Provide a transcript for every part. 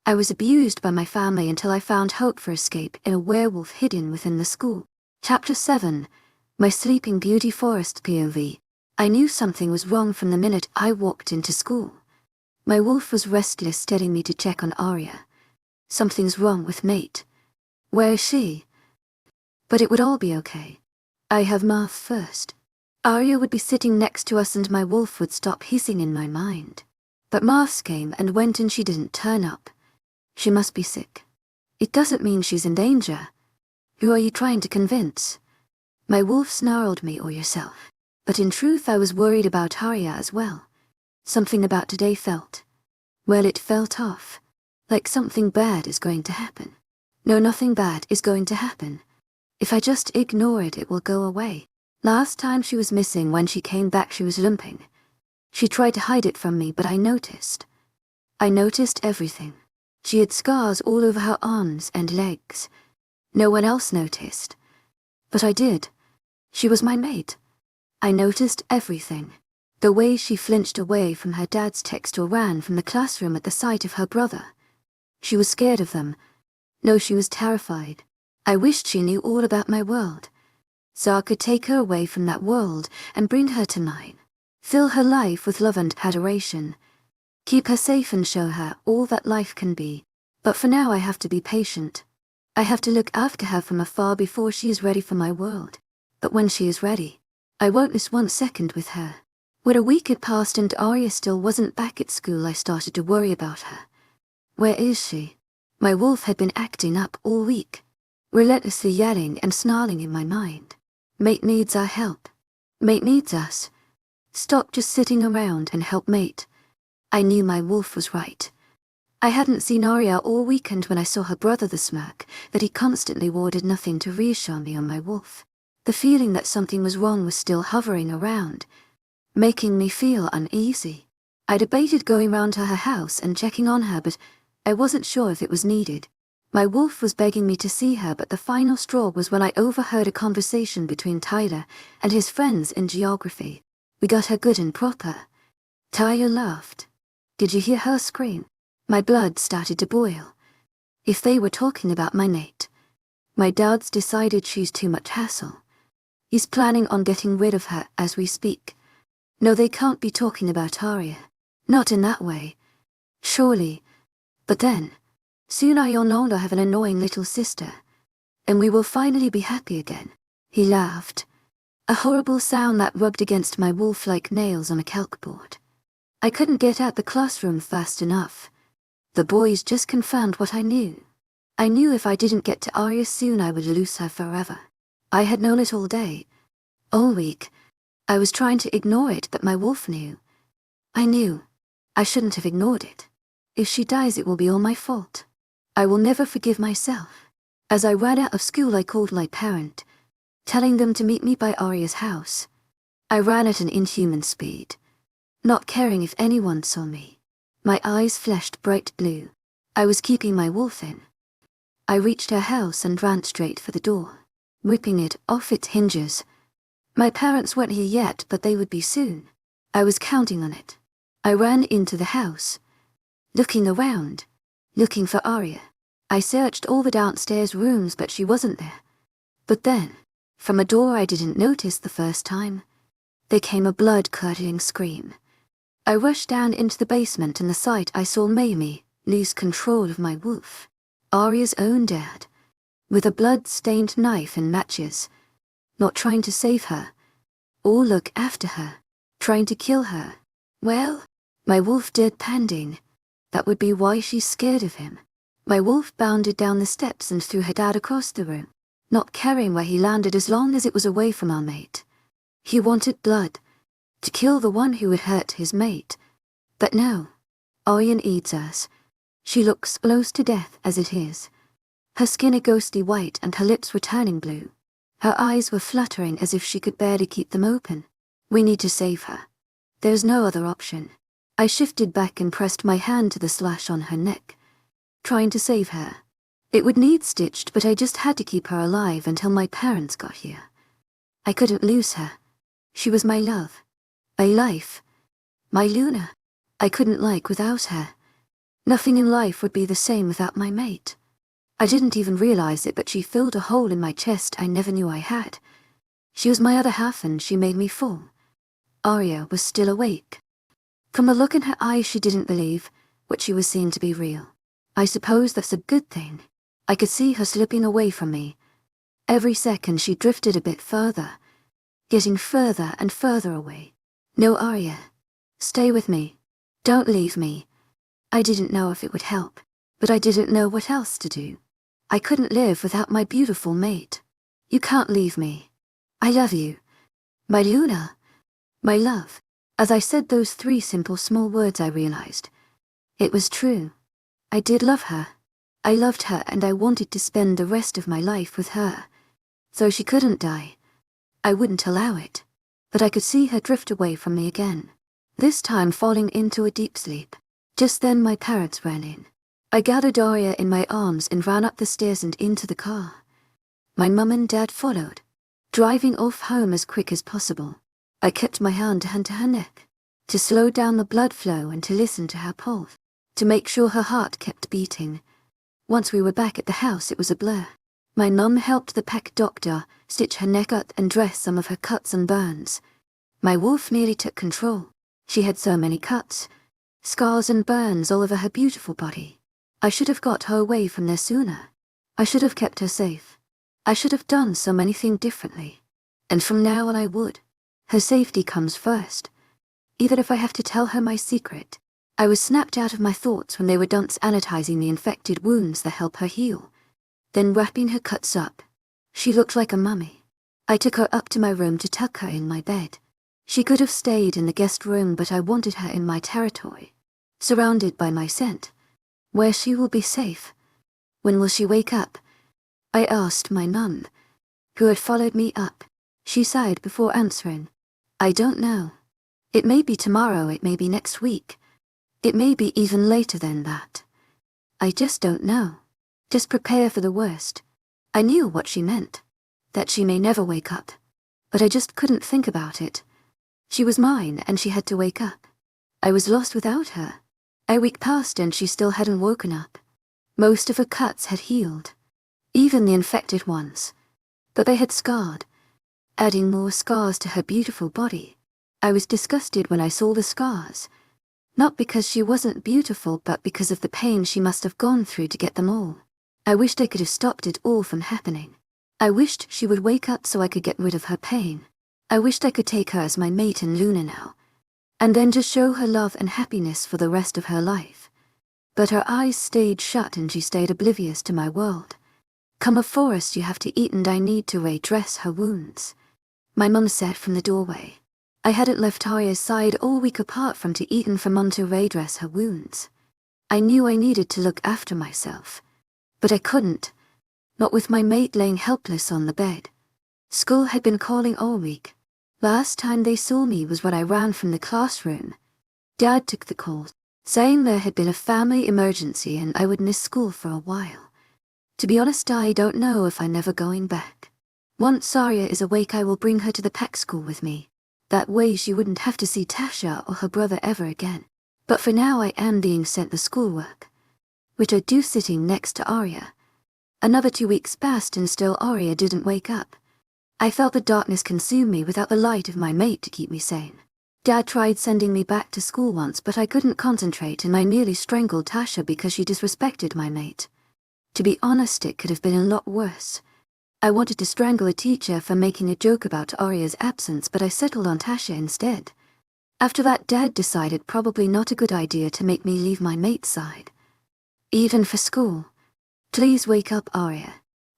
I was abused by my family until I found hope for escape in a werewolf hidden within the school. Chapter 7. My Sleeping Beauty Forest POV. I knew something was wrong from the minute I walked into school. My wolf was restless, telling me to check on Arya. Something's wrong with Mate. Where is she? But it would all be okay. I have Marth first. Arya would be sitting next to us and my wolf would stop hissing in my mind. But Marth came and went and she didn't turn up. She must be sick. It doesn't mean she's in danger. Who are you trying to convince? My wolf snarled, me or yourself. But in truth I was worried about Arya as well. Something about today felt. Well, it felt off. Like something bad is going to happen. No, nothing bad is going to happen. If I just ignore it, it will go away. Last time she was missing, when she came back she was limping. She tried to hide it from me, but I noticed. I noticed everything. She had scars all over her arms and legs. No one else noticed. But I did. She was my mate. I noticed everything. The way she flinched away from her dad's text or ran from the classroom at the sight of her brother. She was scared of them. No, she was terrified. I wished she knew all about my world. So I could take her away from that world and bring her to mine. Fill her life with love and adoration. Keep her safe and show her all that life can be. But for now I have to be patient. I have to look after her from afar before she is ready for my world. But when she is ready, I won't miss 1 second with her. When a week had passed and Arya still wasn't back at school, I started to worry about her. Where is she? My wolf had been acting up all week, relentlessly yelling and snarling in my mind. Mate needs our help. Mate needs us. Stop just sitting around and help Mate. I knew my wolf was right. I hadn't seen Arya all weekend. When I saw her brother, the smirk that he constantly wore did nothing to reassure me on my wolf. The feeling that something was wrong was still hovering around, making me feel uneasy. I debated going round to her house and checking on her, but I wasn't sure if it was needed. My wolf was begging me to see her, but the final straw was when I overheard a conversation between Tyler and his friends in geography. We got her good and proper. Tyler laughed. Did you hear her scream? My blood started to boil. If they were talking about my Nate. My dad's decided she's too much hassle. He's planning on getting rid of her as we speak. No, they can't be talking about Arya. Not in that way. Surely. But then, soon I'll no longer have an annoying little sister. And we will finally be happy again. He laughed. A horrible sound that rubbed against my wolf like nails on a chalkboard. I couldn't get out the classroom fast enough. The boys just confirmed what I knew. I knew if I didn't get to Arya soon I would lose her forever. I had known it all day. All week. I was trying to ignore it, but my wolf knew. I knew. I shouldn't have ignored it. If she dies, it will be all my fault. I will never forgive myself. As I ran out of school, I called my parent, telling them to meet me by Arya's house. I ran at an inhuman speed, not caring if anyone saw me. My eyes flashed bright blue. I was keeping my wolf in. I reached her house and ran straight for the door, ripping it off its hinges. My parents weren't here yet, but they would be soon. I was counting on it. I ran into the house, looking around, looking for Arya. I searched all the downstairs rooms, but she wasn't there. But then, from a door I didn't notice the first time, there came a blood-curdling scream. I rushed down into the basement, and the sight I saw made me lose control of my wolf. Arya's own dad, with a blood-stained knife and matches, not trying to save her, or look after her, trying to kill her. Well, my wolf deadpanned. That would be why she's scared of him. My wolf bounded down the steps and threw her dad across the room, not caring where he landed as long as it was away from our mate. He wanted blood, to kill the one who would hurt his mate. But no, Arya needs us. She looks close to death as it is. Her skin a ghostly white and her lips were turning blue. Her eyes were fluttering as if she could barely keep them open. We need to save her. There's no other option. I shifted back and pressed my hand to the slash on her neck, trying to save her. It would need stitched, but I just had to keep her alive until my parents got here. I couldn't lose her. She was my love, my life, my Luna. I couldn't like without her. Nothing in life would be the same without my mate. I didn't even realize it, but she filled a hole in my chest I never knew I had. She was my other half and she made me fall. Arya was still awake. From the look in her eyes, she didn't believe what she was seeing to be real. I suppose that's a good thing. I could see her slipping away from me. Every second she drifted a bit further, getting further and further away. No, Arya. Stay with me. Don't leave me. I didn't know if it would help, but I didn't know what else to do. I couldn't live without my beautiful mate. You can't leave me. I love you. My Luna. My love. As I said those 3 simple small words, I realized it was true. I did love her. I loved her and I wanted to spend the rest of my life with her. So she couldn't die. I wouldn't allow it. But I could see her drift away from me again, this time falling into a deep sleep. Just then my parents ran in. I gathered Arya in my arms and ran up the stairs and into the car. My mum and dad followed, driving off home as quick as possible. I kept my hand to her neck, to slow down the blood flow and to listen to her pulse, to make sure her heart kept beating. Once we were back at the house, it was a blur. My mum helped the pack doctor stitch her neck up and dress some of her cuts and burns. My wolf nearly took control. She had so many cuts, scars and burns all over her beautiful body. I should have got her away from there sooner. I should have kept her safe. I should have done so many things differently. And from now on I would. Her safety comes first. Even if I have to tell her my secret. I was snapped out of my thoughts when they were done sanitizing the infected wounds that help her heal, then wrapping her cuts up. She looked like a mummy. I took her up to my room to tuck her in my bed. She could have stayed in the guest room, but I wanted her in my territory, surrounded by my scent, where she will be safe. When will she wake up? I asked my mum, who had followed me up. She sighed before answering. I don't know. It may be tomorrow, it may be next week. It may be even later than that. I just don't know. Just prepare for the worst. I knew what she meant, that she may never wake up. But I just couldn't think about it. She was mine and she had to wake up. I was lost without her. A week passed and she still hadn't woken up. Most of her cuts had healed, even the infected ones. But they had scarred, adding more scars to her beautiful body. I was disgusted when I saw the scars. Not because she wasn't beautiful, but because of the pain she must have gone through to get them all. I wished I could have stopped it all from happening. I wished she would wake up so I could get rid of her pain. I wished I could take her as my mate in Luna now, and then just show her love and happiness for the rest of her life. But her eyes stayed shut and she stayed oblivious to my world. Come a forest you have to eat and I need to redress her wounds. My mum said from the doorway. I hadn't left Arya's side all week apart from to eat and for mum to redress her wounds. I knew I needed to look after myself. But I couldn't. Not with my mate laying helpless on the bed. School had been calling all week. Last time they saw me was when I ran from the classroom. Dad took the call, saying there had been a family emergency and I would miss school for a while. To be honest, I don't know if I'm never going back. Once Arya is awake, I will bring her to the pack school with me. That way she wouldn't have to see Tasha or her brother ever again. But for now I am being sent the schoolwork, which I do sitting next to Arya. Another 2 weeks passed and still Arya didn't wake up. I felt the darkness consume me without the light of my mate to keep me sane. Dad tried sending me back to school once, but I couldn't concentrate and I nearly strangled Tasha because she disrespected my mate. To be honest, it could have been a lot worse. I wanted to strangle a teacher for making a joke about Arya's absence, but I settled on Tasha instead. After that, Dad decided probably not a good idea to make me leave my mate's side. Even for school. Please wake up, Arya.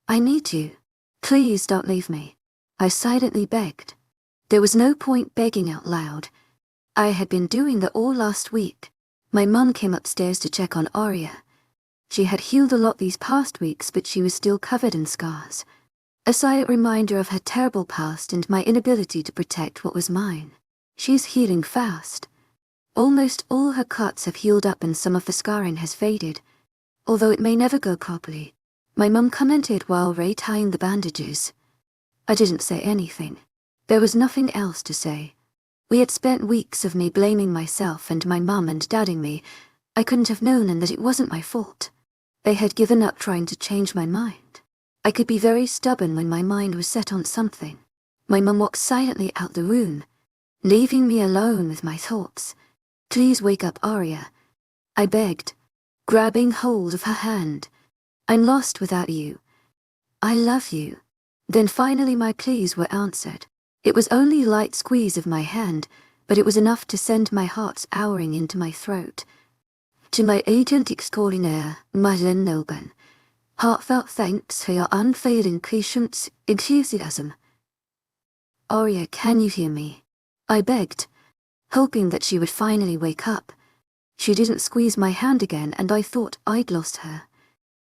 I need you. Please don't leave me. I silently begged. There was no point begging out loud. I had been doing that all last week. My mum came upstairs to check on Arya. She had healed a lot these past weeks, but she was still covered in scars. A silent reminder of her terrible past and my inability to protect what was mine. She's healing fast. Almost all her cuts have healed up and some of the scarring has faded, although it may never go properly. My mum commented while retying the bandages. I didn't say anything. There was nothing else to say. We had spent weeks of me blaming myself and my mum and doubting me, I couldn't have known then that it wasn't my fault. I had given up trying to change my mind. I could be very stubborn when my mind was set on something. My mum walked silently out the room, leaving me alone with my thoughts. "Please wake up, Arya," I begged, grabbing hold of her hand. "I'm lost without you. I love you." Then finally my pleas were answered. It was only a light squeeze of my hand, but it was enough to send my heart soaring into my throat. "To my agent extraordinaire, Madeleine Noban, heartfelt thanks for your unfailing patience, enthusiasm." "Arya, can you hear me?" I begged, hoping that she would finally wake up. She didn't squeeze my hand again, and I thought I'd lost her.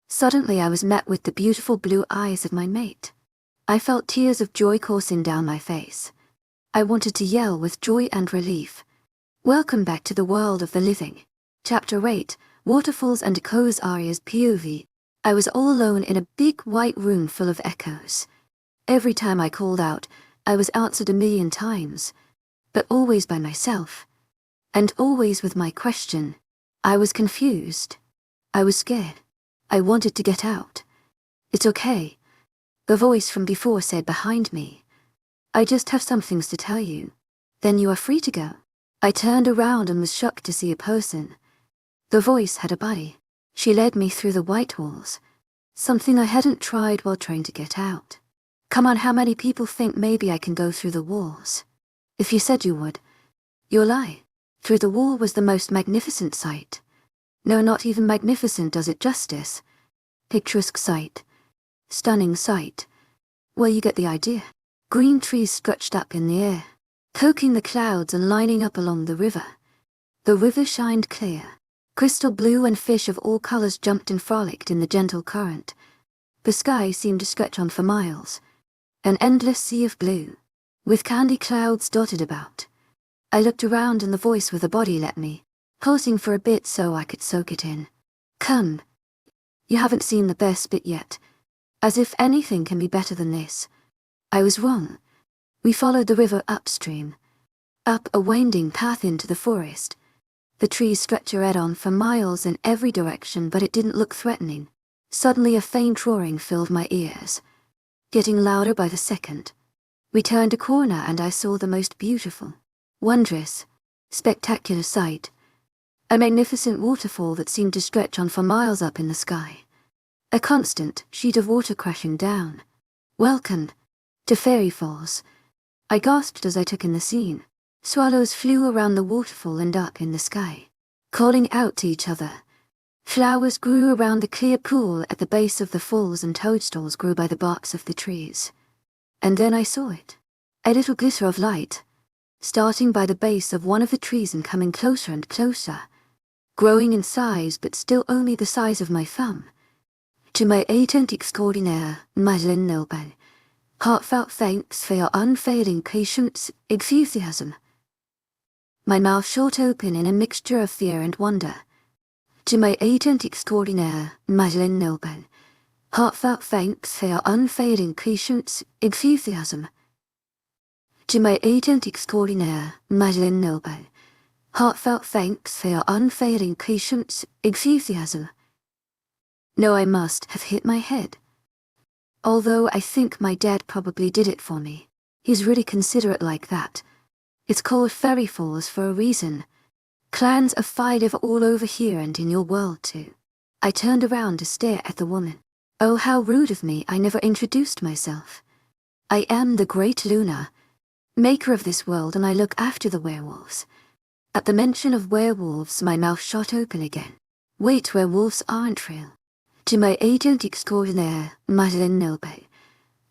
Suddenly I was met with the beautiful blue eyes of my mate. I felt tears of joy coursing down my face. I wanted to yell with joy and relief. Welcome back to the world of the living. Chapter 8, Waterfalls and Echoes. Arya's POV. I was all alone in a big white room full of echoes. Every time I called out, I was answered 1,000,000 times, but always by myself. And always with my question. I was confused. I was scared. I wanted to get out. "It's okay," the voice from before said behind me. "I just have some things to tell you. Then you are free to go." I turned around and was shocked to see a person. The voice had a body. She led me through the white walls, something I hadn't tried while trying to get out. "Come on, how many people think maybe I can go through the walls? If you said you would, you'll lie." Through the wall was the most magnificent sight. No, not even magnificent does it justice. Picturesque sight. Stunning sight. Well, you get the idea. Green trees stretched up in the air, poking the clouds and lining up along the river. The river shined clear, crystal blue, and fish of all colors jumped and frolicked in the gentle current. The sky seemed to stretch on for miles, an endless sea of blue, with candy clouds dotted about. I looked around and the voice with the body let me, pausing for a bit so I could soak it in. "Come. You haven't seen the best bit yet. As if anything can be better than this." I was wrong. We followed the river upstream, up a winding path into the forest. The trees stretched on for miles in every direction, but it didn't look threatening. Suddenly a faint roaring filled my ears, getting louder by the second. We turned a corner and I saw the most beautiful, wondrous, spectacular sight. A magnificent waterfall that seemed to stretch on for miles up in the sky. A constant sheet of water crashing down. "Welcome to Fairy Falls," I gasped as I took in the scene. Swallows flew around the waterfall and up in the sky, calling out to each other. Flowers grew around the clear pool at the base of the falls, and toadstools grew by the barks of the trees. And then I saw it. A little glitter of light, starting by the base of one of the trees and coming closer and closer, growing in size but still only the size of my thumb. "To my agent extraordinaire, Madeleine Noban, heartfelt thanks for your unfailing patience, enthusiasm." My mouth shot open in a mixture of fear and wonder. "To my agent extraordinaire, Madeleine Noban, heartfelt thanks for your unfailing patience, enthusiasm." "To my agent extraordinaire, Madeleine Noban, heartfelt thanks for your unfailing patience, enthusiasm." No, I must have hit my head. Although I think my dad probably did it for me. He's really considerate like that. It's called Fairy Falls for a reason. Clans of fire live all over here and in your world too. I turned around to stare at the woman. Oh, how rude of me, I never introduced myself. "I am the Great Luna, maker of this world, and I look after the werewolves." At the mention of werewolves, my mouth shot open again. Wait, werewolves aren't real. "To my agent extraordinaire, Madeleine Noban,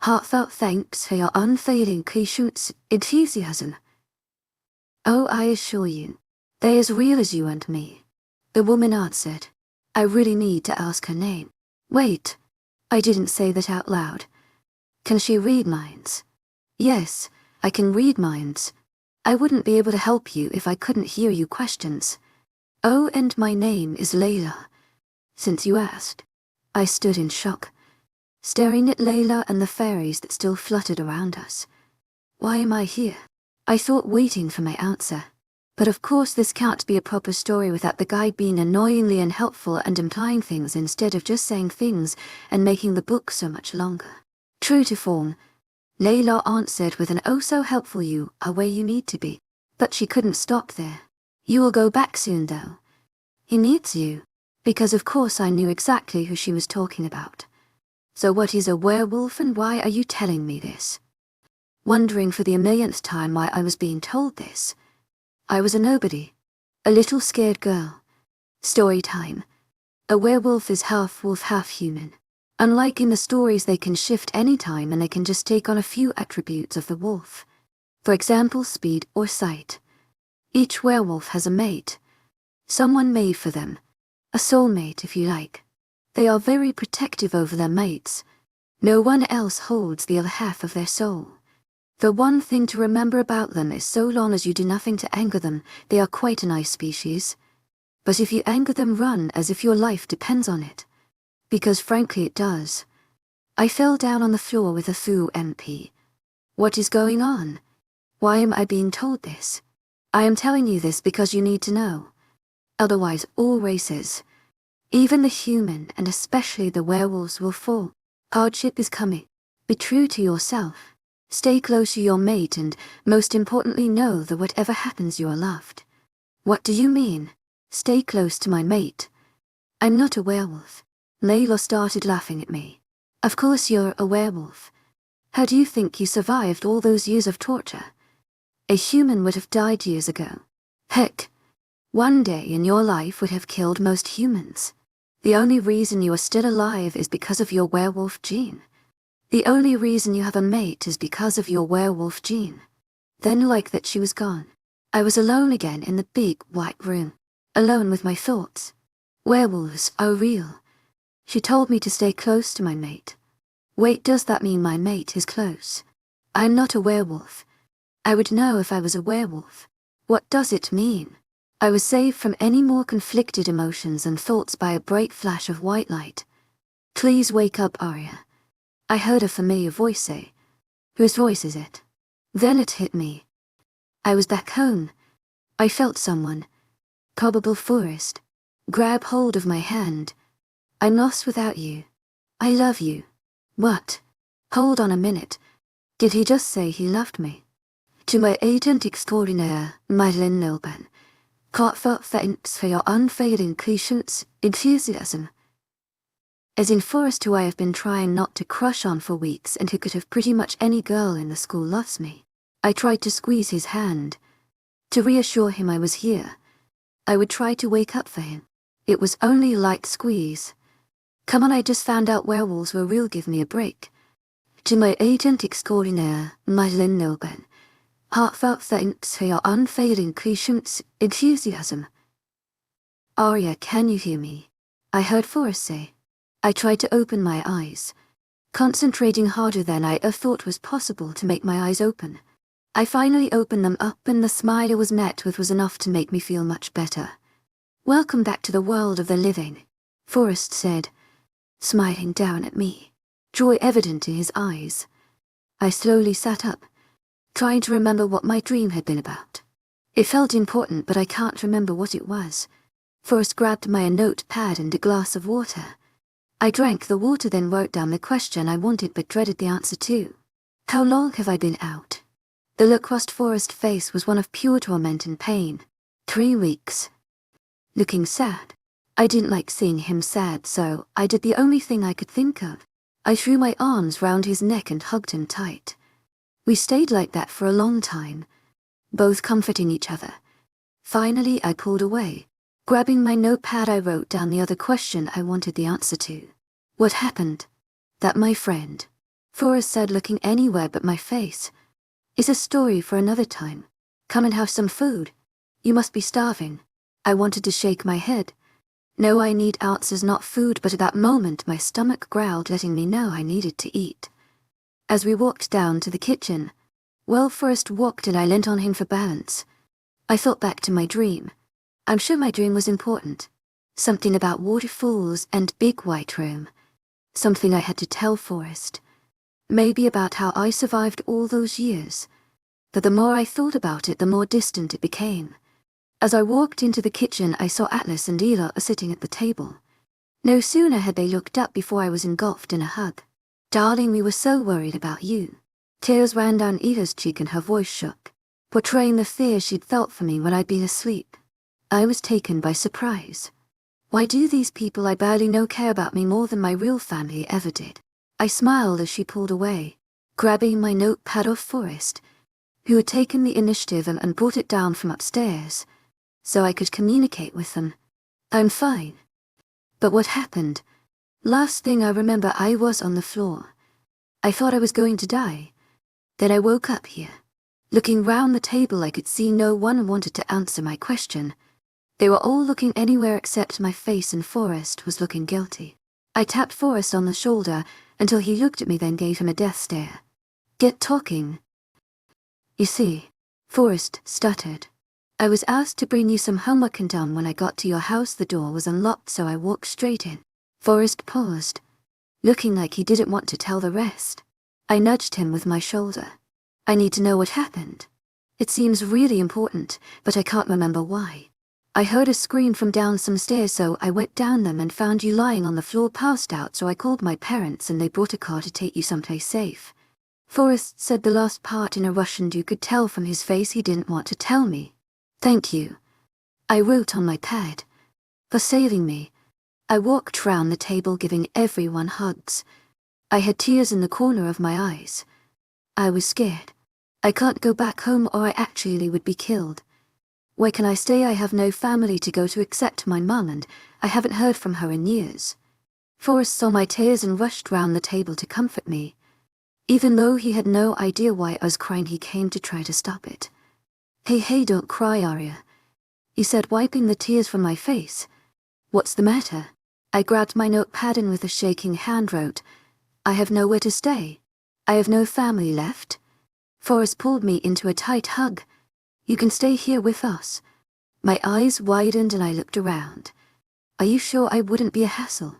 heartfelt thanks for your unfailing patience, enthusiasm." "Oh, I assure you, they're as real as you and me," the woman answered. "I really need to ask her name." Wait, I didn't say that out loud. "Can she read minds?" "Yes, I can read minds. I wouldn't be able to help you if I couldn't hear you questions." "Oh, and my name is Layla, since you asked." I stood in shock, staring at Layla and the fairies that still fluttered around us. "Why am I here?" I thought, waiting for my answer. But of course this can't be a proper story without the guide being annoyingly unhelpful and implying things instead of just saying things and making the book so much longer. True to form, Layla answered with an "oh so helpful, you are where you need to be." But she couldn't stop there. "You will go back soon though. He needs you." Because of course I knew exactly who she was talking about. "So what is a werewolf and why are you telling me this?" Wondering for the millionth time why I was being told this. I was a nobody. A little scared girl. Story time. A werewolf is half wolf, half human. Unlike in the stories, they can shift anytime and they can just take on a few attributes of the wolf. For example, speed or sight. Each werewolf has a mate. Someone made for them. A soulmate, if you like. They are very protective over their mates. No one else holds the other half of their soul. The one thing to remember about them is so long as you do nothing to anger them, they are quite a nice species. But if you anger them, run as if your life depends on it. Because frankly it does. I fell down on the floor with a foo MP. What is going on? Why am I being told this? I am telling you this because you need to know. Otherwise all races, even the human and especially the werewolves, will fall. Hardship is coming. Be true to yourself. Stay close to your mate and, most importantly, know that whatever happens you are loved. What do you mean? Stay close to my mate? I'm not a werewolf. Layla started laughing at me. Of course you're a werewolf. How do you think you survived all those years of torture? A human would have died years ago. Heck, one day in your life would have killed most humans. The only reason you are still alive is because of your werewolf gene. The only reason you have a mate is because of your werewolf gene. Then like that she was gone. I was alone again in the big white room. Alone with my thoughts. Werewolves are real. She told me to stay close to my mate. Wait, does that mean my mate is close? I'm not a werewolf. I would know if I was a werewolf. What does it mean? I was saved from any more conflicted emotions and thoughts by a bright flash of white light. Please wake up, Arya. I heard a familiar voice say. Whose voice is it? Then it hit me. I was back home. I felt someone, probable Forrest, grab hold of my hand. I'm lost without you. I love you. What? Hold on a minute. Did he just say he loved me? To my agent extraordinaire, Madeline Nilban. Heartfelt thanks for your unfailing patience, enthusiasm. As in Forrest, who I have been trying not to crush on for weeks and who could have pretty much any girl in the school, loves me. I tried to squeeze his hand. To reassure him I was here. I would try to wake up for him. It was only a light squeeze. Come on, I just found out werewolves were real, give me a break. To my agent extraordinaire, Madeline Nilban. Heartfelt thanks for your unfailing patience, enthusiasm. Arya, can you hear me? I heard Forrest say. I tried to open my eyes, concentrating harder than I thought was possible to make my eyes open. I finally opened them up and the smile I was met with was enough to make me feel much better. Welcome back to the world of the living, Forrest said, smiling down at me, joy evident in his eyes. I slowly sat up, trying to remember what my dream had been about. It felt important, but I can't remember what it was. Forrest grabbed my notepad and a glass of water. I drank the water, then wrote down the question I wanted but dreaded the answer to. How long have I been out? The look across Forrest's face was one of pure torment and pain. 3 weeks. Looking sad. I didn't like seeing him sad, so I did the only thing I could think of. I threw my arms round his neck and hugged him tight. We stayed like that for a long time, both comforting each other. Finally, I pulled away. Grabbing my notepad, I wrote down the other question I wanted the answer to. What happened? That, my friend, Forrest said, looking anywhere but my face, is a story for another time. Come and have some food. You must be starving. I wanted to shake my head. No, I need answers, not food, but at that moment my stomach growled, letting me know I needed to eat. As we walked down to the kitchen, Forrest walked and I leant on him for balance. I thought back to my dream. I'm sure my dream was important. Something about waterfalls and big white room. Something I had to tell Forrest. Maybe about how I survived all those years. But the more I thought about it, the more distant it became. As I walked into the kitchen, I saw Atlas and Ela sitting at the table. No sooner had they looked up before I was engulfed in a hug. "Darling, we were so worried about you." Tears ran down Ela's cheek and her voice shook, portraying the fear she'd felt for me when I'd been asleep. I was taken by surprise. Why do these people I barely know care about me more than my real family ever did? I smiled as she pulled away, grabbing my notepad off Forrest, who had taken the initiative and brought it down from upstairs, so I could communicate with them. "I'm fine." But what happened? Last thing I remember, I was on the floor. I thought I was going to die. Then I woke up here. Looking round the table, I could see no one wanted to answer my question. They were all looking anywhere except my face, and Forrest was looking guilty. I tapped Forrest on the shoulder until he looked at me, then gave him a death stare. "Get talking." "You see," Forrest stuttered, "I was asked to bring you some homework, and when I got to your house the door was unlocked, so I walked straight in." Forrest paused, looking like he didn't want to tell the rest. I nudged him with my shoulder. "I need to know what happened. It seems really important, but I can't remember why. I heard a scream from down some stairs, so I went down them and found you lying on the floor passed out, so I called my parents and they brought a car to take you someplace safe." Forrest said the last part in a rush, and you could tell from his face he didn't want to tell me. "Thank you," I wrote on my pad, "for saving me." I walked round the table giving everyone hugs. I had tears in the corner of my eyes. I was scared. I can't go back home or I actually would be killed. Where can I stay? I have no family to go to except my mum, and I haven't heard from her in years. Forrest saw my tears and rushed round the table to comfort me. Even though he had no idea why I was crying, he came to try to stop it. Hey, don't cry, Arya," he said, wiping the tears from my face. "What's the matter?" I grabbed my notepad and with a shaking hand wrote, "I have nowhere to stay. I have no family left." Forrest pulled me into a tight hug. "You can stay here with us." My eyes widened and I looked around. "Are you sure I wouldn't be a hassle?"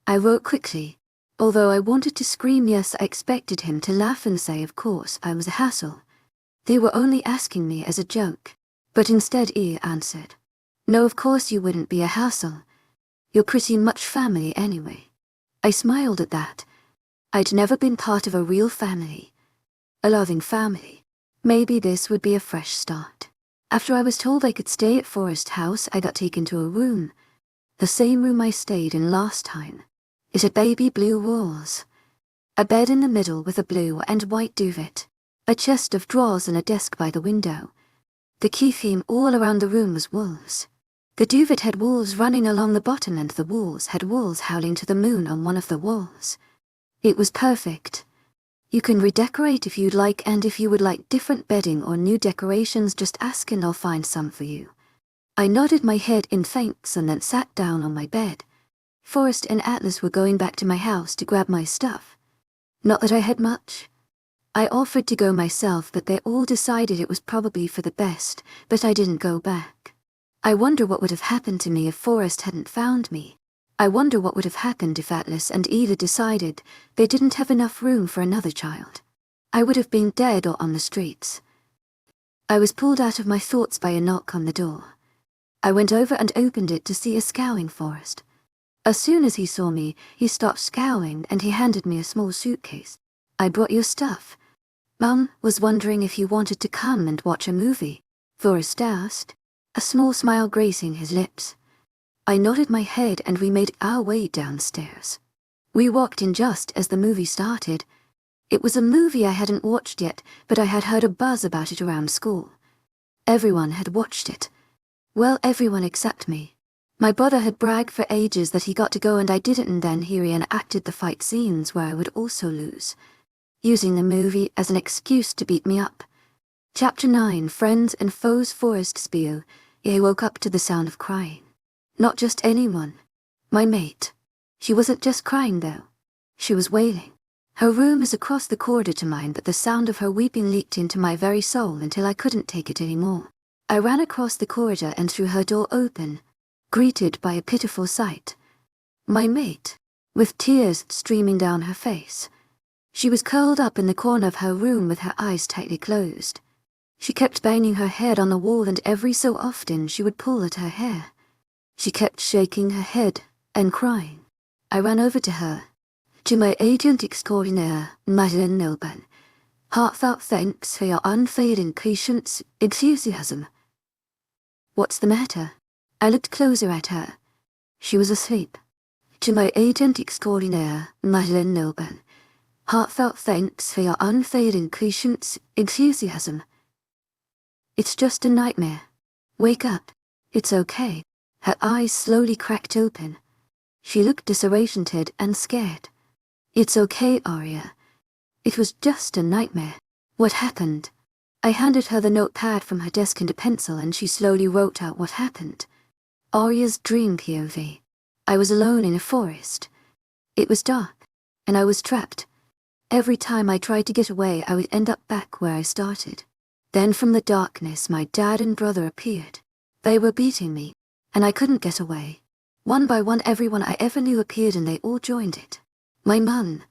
I wrote quickly. Although I wanted to scream yes, I expected him to laugh and say of course I was a hassle. They were only asking me as a joke. But instead he answered, "No, of course you wouldn't be a hassle. You're pretty much family anyway." I smiled at that. I'd never been part of a real family. A loving family. Maybe this would be a fresh start. After I was told I could stay at Forest House, I got taken to a room. The same room I stayed in last time. It had baby blue walls. A bed in the middle with a blue and white duvet. A chest of drawers and a desk by the window. The key theme all around the room was wolves. The duvet had wolves running along the bottom, and the walls had wolves howling to the moon on one of the walls. It was perfect. You can redecorate if you'd like, and if you would like different bedding or new decorations, just ask and I'll find some for you. I nodded my head in thanks and then sat down on my bed. Forrest and Atlas were going back to my house to grab my stuff. Not that I had much. I offered to go myself, but they all decided it was probably for the best, but I didn't go back. I wonder what would have happened to me if Forrest hadn't found me. I wonder what would have happened if Atlas and Ela decided they didn't have enough room for another child. I would have been dead or on the streets. I was pulled out of my thoughts by a knock on the door. I went over and opened it to see a scowling Forrest. As soon as he saw me, he stopped scowling and he handed me a small suitcase. "I brought your stuff. Mum was wondering if you wanted to come and watch a movie," Forrest asked, a small smile gracing his lips. I nodded my head and we made our way downstairs. We walked in just as the movie started. It was a movie I hadn't watched yet, but I had heard a buzz about it around school. Everyone had watched it. Well, everyone except me. My brother had bragged for ages that he got to go and I didn't, and then he reenacted the fight scenes where I would also lose, using the movie as an excuse to beat me up. Chapter 9, Friends and Foes. Forrest spew. I woke up to the sound of crying. Not just anyone. My mate. She wasn't just crying though. She was wailing. Her room is across the corridor to mine, but the sound of her weeping leaked into my very soul until I couldn't take it anymore. I ran across the corridor and threw her door open, greeted by a pitiful sight. My mate, with tears streaming down her face. She was curled up in the corner of her room with her eyes tightly closed. She kept banging her head on the wall, and every so often she would pull at her hair. She kept shaking her head and crying. I ran over to her. To my agent extraordinaire, Madeleine Nilban, heartfelt thanks for your unfailing patience, enthusiasm. What's the matter? I looked closer at her. She was asleep. To my agent extraordinaire, Madeleine Nilban, heartfelt thanks for your unfailing patience, enthusiasm. It's just a nightmare. Wake up. It's okay. Her eyes slowly cracked open. She looked disoriented and scared. It's okay, Arya. It was just a nightmare. What happened? I handed her the notepad from her desk and a pencil, and she slowly wrote out what happened. Arya's dream POV. I was alone in a forest. It was dark, and I was trapped. Every time I tried to get away, I would end up back where I started. Then from the darkness, my dad and brother appeared. They were beating me, and I couldn't get away. One by one, everyone I ever knew appeared, and they all joined it. My mum,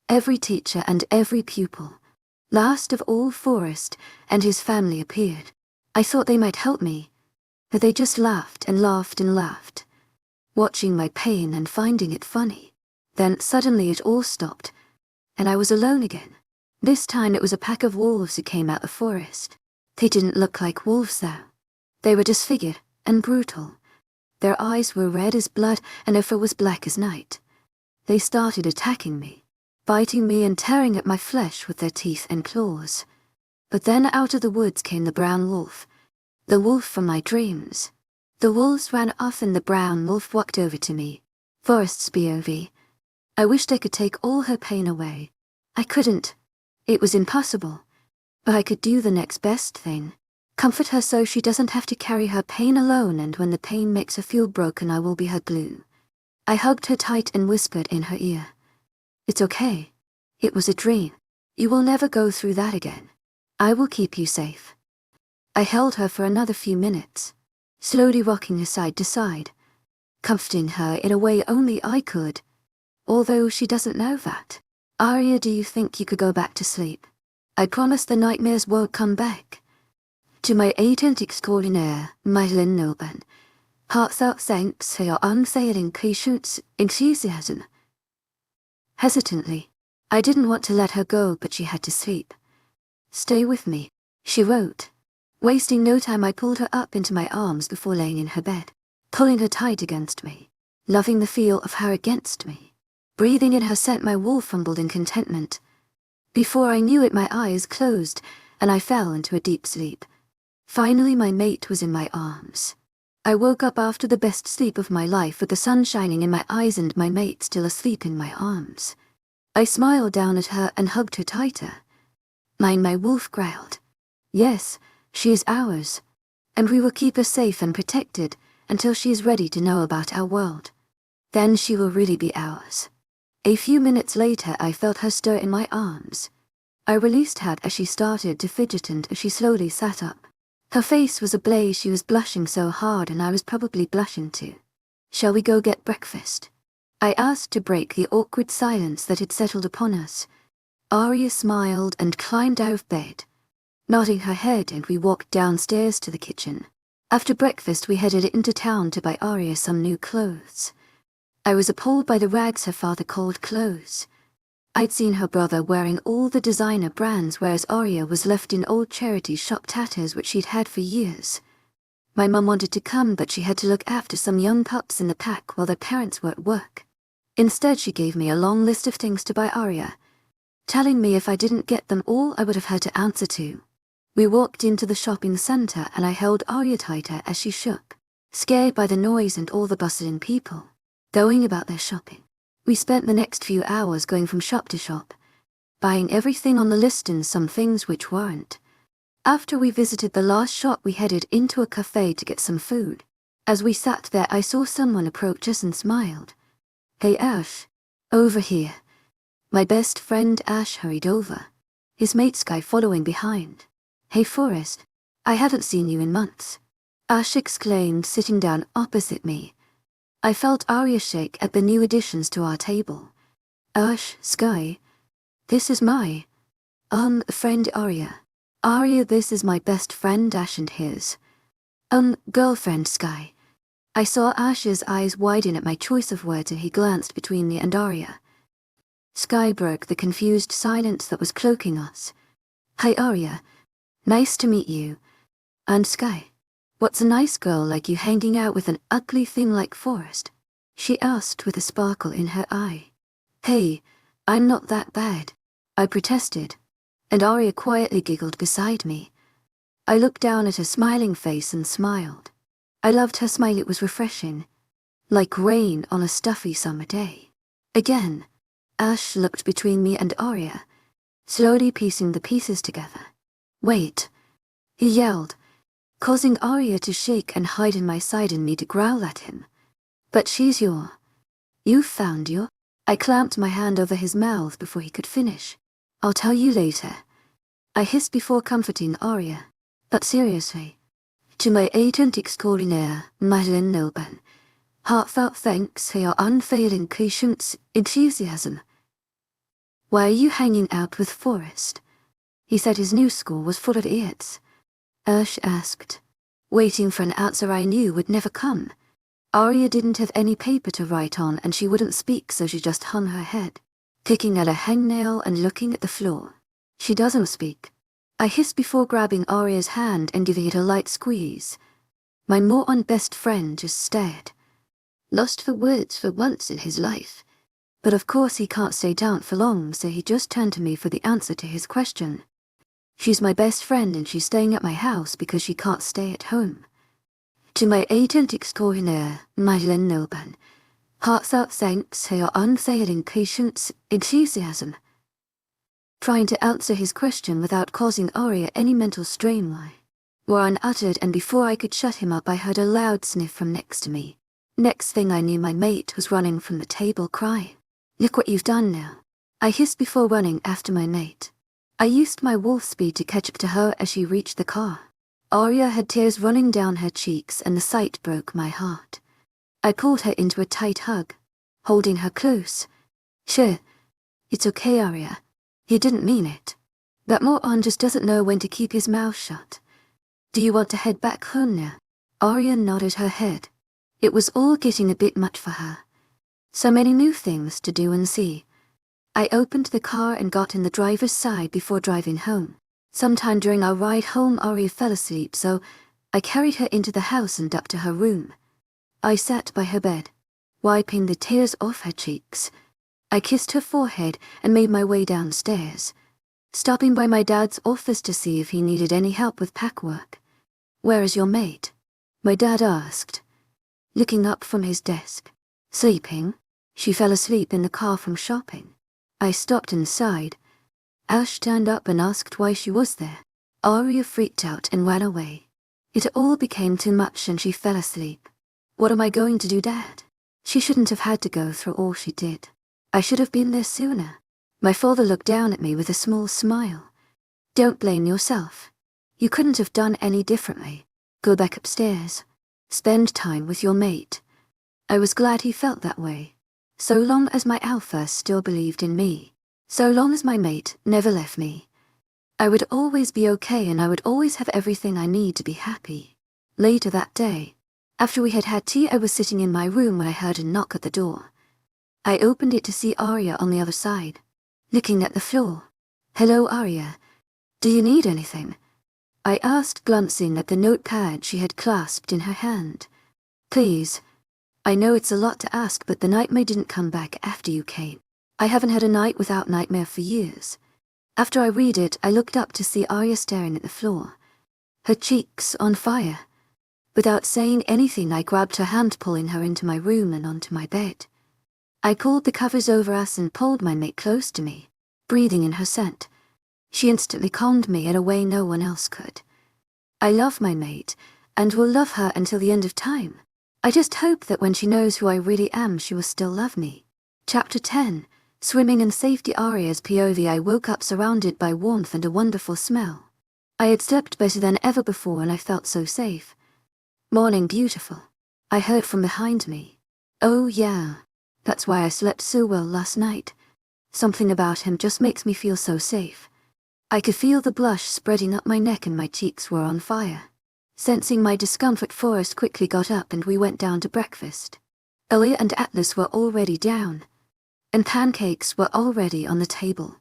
every teacher and every pupil. Last of all, Forrest and his family appeared. I thought they might help me, but they just laughed and laughed and laughed, watching my pain and finding it funny. Then suddenly it all stopped, and I was alone again. This time it was a pack of wolves who came out of the forest. They didn't look like wolves though. They were disfigured and brutal. Their eyes were red as blood, and their fur was black as night. They started attacking me, biting me and tearing at my flesh with their teeth and claws. But then out of the woods came the brown wolf, the wolf from my dreams. The wolves ran off and the brown wolf walked over to me. Forrest's POV. I wished I could take all her pain away. I couldn't. It was impossible. But I could do the next best thing. Comfort her so she doesn't have to carry her pain alone, and when the pain makes her feel broken, I will be her glue. I hugged her tight and whispered in her ear. It's okay. It was a dream. You will never go through that again. I will keep you safe. I held her for another few minutes, slowly rocking her side to side, comforting her in a way only I could, although she doesn't know that. Arya, do you think you could go back to sleep? I promise the nightmares won't come back. To my agent extraordinaire, Madeleine Nilban, heartfelt thanks for your unfailing patience, enthusiasm. Hesitantly, I didn't want to let her go, but she had to sleep. Stay with me, she wrote. Wasting no time, I pulled her up into my arms before laying in her bed, pulling her tight against me, loving the feel of her against me. Breathing in her scent, my wolf fumbled in contentment. Before I knew it, my eyes closed, and I fell into a deep sleep. Finally, my mate was in my arms. I woke up after the best sleep of my life, with the sun shining in my eyes and my mate still asleep in my arms. I smiled down at her and hugged her tighter. Mine, my wolf growled. Yes, she is ours, and we will keep her safe and protected until she is ready to know about our world. Then she will really be ours. A few minutes later, I felt her stir in my arms. I released her as she started to fidget, and she slowly sat up. Her face was ablaze. She was blushing so hard, and I was probably blushing too. Shall we go get breakfast? I asked to break the awkward silence that had settled upon us. Arya smiled and climbed out of bed, nodding her head, and we walked downstairs to the kitchen. After breakfast, we headed into town to buy Arya some new clothes. I was appalled by the rags her father called clothes. I'd seen her brother wearing all the designer brands, whereas Arya was left in old charity shop tatters which she'd had for years. My mum wanted to come, but she had to look after some young pups in the pack while their parents were at work. Instead, she gave me a long list of things to buy Arya, telling me if I didn't get them all, I would have her to answer to. We walked into the shopping center, and I held Arya tighter as she shook, scared by the noise and all the bustling people going about their shopping. We spent the next few hours going from shop to shop, buying everything on the list and some things which weren't. After we visited the last shop, we headed into a cafe to get some food. As we sat there, I saw someone approach us and smiled. Hey Ash, over here. My best friend Ash hurried over, his mate Sky following behind. Hey Forrest, I haven't seen you in months, Ash exclaimed, sitting down opposite me. I felt Arya shake at the new additions to our table. Ash, Sky, this is my friend Arya. Arya, this is my best friend Ash and his girlfriend Sky. I saw Ash's eyes widen at my choice of words and he glanced between me and Arya. Sky broke the confused silence that was cloaking us. Hi Arya. Nice to meet you. And Sky. What's a nice girl like you hanging out with an ugly thing like Forrest? She asked with a sparkle in her eye. Hey, I'm not that bad, I protested, and Arya quietly giggled beside me. I looked down at her smiling face and smiled. I loved her smile, it was refreshing, like rain on a stuffy summer day. Again, Ash looked between me and Arya, slowly piecing the pieces together. Wait, he yelled, causing Arya to shake and hide in my side and me to growl at him. But she's you found your... I clamped my hand over his mouth before he could finish. I'll tell you later, I hissed before comforting Arya. But seriously, to my agent extraordinaire, Madeline Nilban, heartfelt thanks for your unfailing patience, enthusiasm. Why are you hanging out with Forrest? He said his new school was full of idiots. Ash asked, waiting for an answer I knew would never come. Arya didn't have any paper to write on and she wouldn't speak, so she just hung her head, picking at a hangnail and looking at the floor. She doesn't speak. I hissed before grabbing Arya's hand and giving it a light squeeze. My moron best friend just stared, lost for words for once in his life. But of course he can't stay down for long, so he just turned to me for the answer to his question. She's my best friend and she's staying at my house because she can't stay at home. To my agent extraordinaire, Madeline Nilban, heartfelt thanks for your unfailing patience, enthusiasm. Trying to answer his question without causing Arya any mental strain were unuttered, and before I could shut him up I heard a loud sniff from next to me. Next thing I knew, my mate was running from the table crying. Look what you've done now, I hissed before running after my mate. I used my wolf speed to catch up to her as she reached the car. Arya had tears running down her cheeks and the sight broke my heart. I pulled her into a tight hug, holding her close. Sure, it's okay Arya. He didn't mean it. That moron just doesn't know when to keep his mouth shut. Do you want to head back home now? Arya nodded her head. It was all getting a bit much for her. So many new things to do and see. I opened the car and got in the driver's side before driving home. Sometime during our ride home, Arya fell asleep, so I carried her into the house and up to her room. I sat by her bed, wiping the tears off her cheeks. I kissed her forehead and made my way downstairs, stopping by my dad's office to see if he needed any help with packwork. Where is your mate? My dad asked, looking up from his desk. Sleeping? She fell asleep in the car from shopping. I stopped inside. Ash turned up and asked why she was there. Arya freaked out and ran away. It all became too much and she fell asleep. What am I going to do, Dad? She shouldn't have had to go through all she did. I should have been there sooner. My father looked down at me with a small smile. Don't blame yourself. You couldn't have done any differently. Go back upstairs. Spend time with your mate. I was glad he felt that way. So long as my alpha still believed in me. So long as my mate never left me. I would always be okay and I would always have everything I need to be happy. Later that day, after we had had tea, I was sitting in my room when I heard a knock at the door. I opened it to see Arya on the other side, looking at the floor. Hello Arya. Do you need anything? I asked, glancing at the notepad she had clasped in her hand. Please. I know it's a lot to ask, but the nightmare didn't come back after you came. I haven't had a night without nightmare for years. After I read it, I looked up to see Arya staring at the floor, her cheeks on fire. Without saying anything, I grabbed her hand, pulling her into my room and onto my bed. I pulled the covers over us and pulled my mate close to me, breathing in her scent. She instantly calmed me in a way no one else could. I love my mate, and will love her until the end of time. I just hope that when she knows who I really am, she will still love me. Chapter 10. Swimming in safety. Arya's POV. I woke up surrounded by warmth and a wonderful smell. I had slept better than ever before and I felt so safe. Morning, beautiful. I heard from behind me. Oh yeah, that's why I slept so well last night. Something about him just makes me feel so safe. I could feel the blush spreading up my neck and my cheeks were on fire. Sensing my discomfort, Forrest quickly got up and we went down to breakfast. Aaliyah and Atlas were already down, and pancakes were already on the table.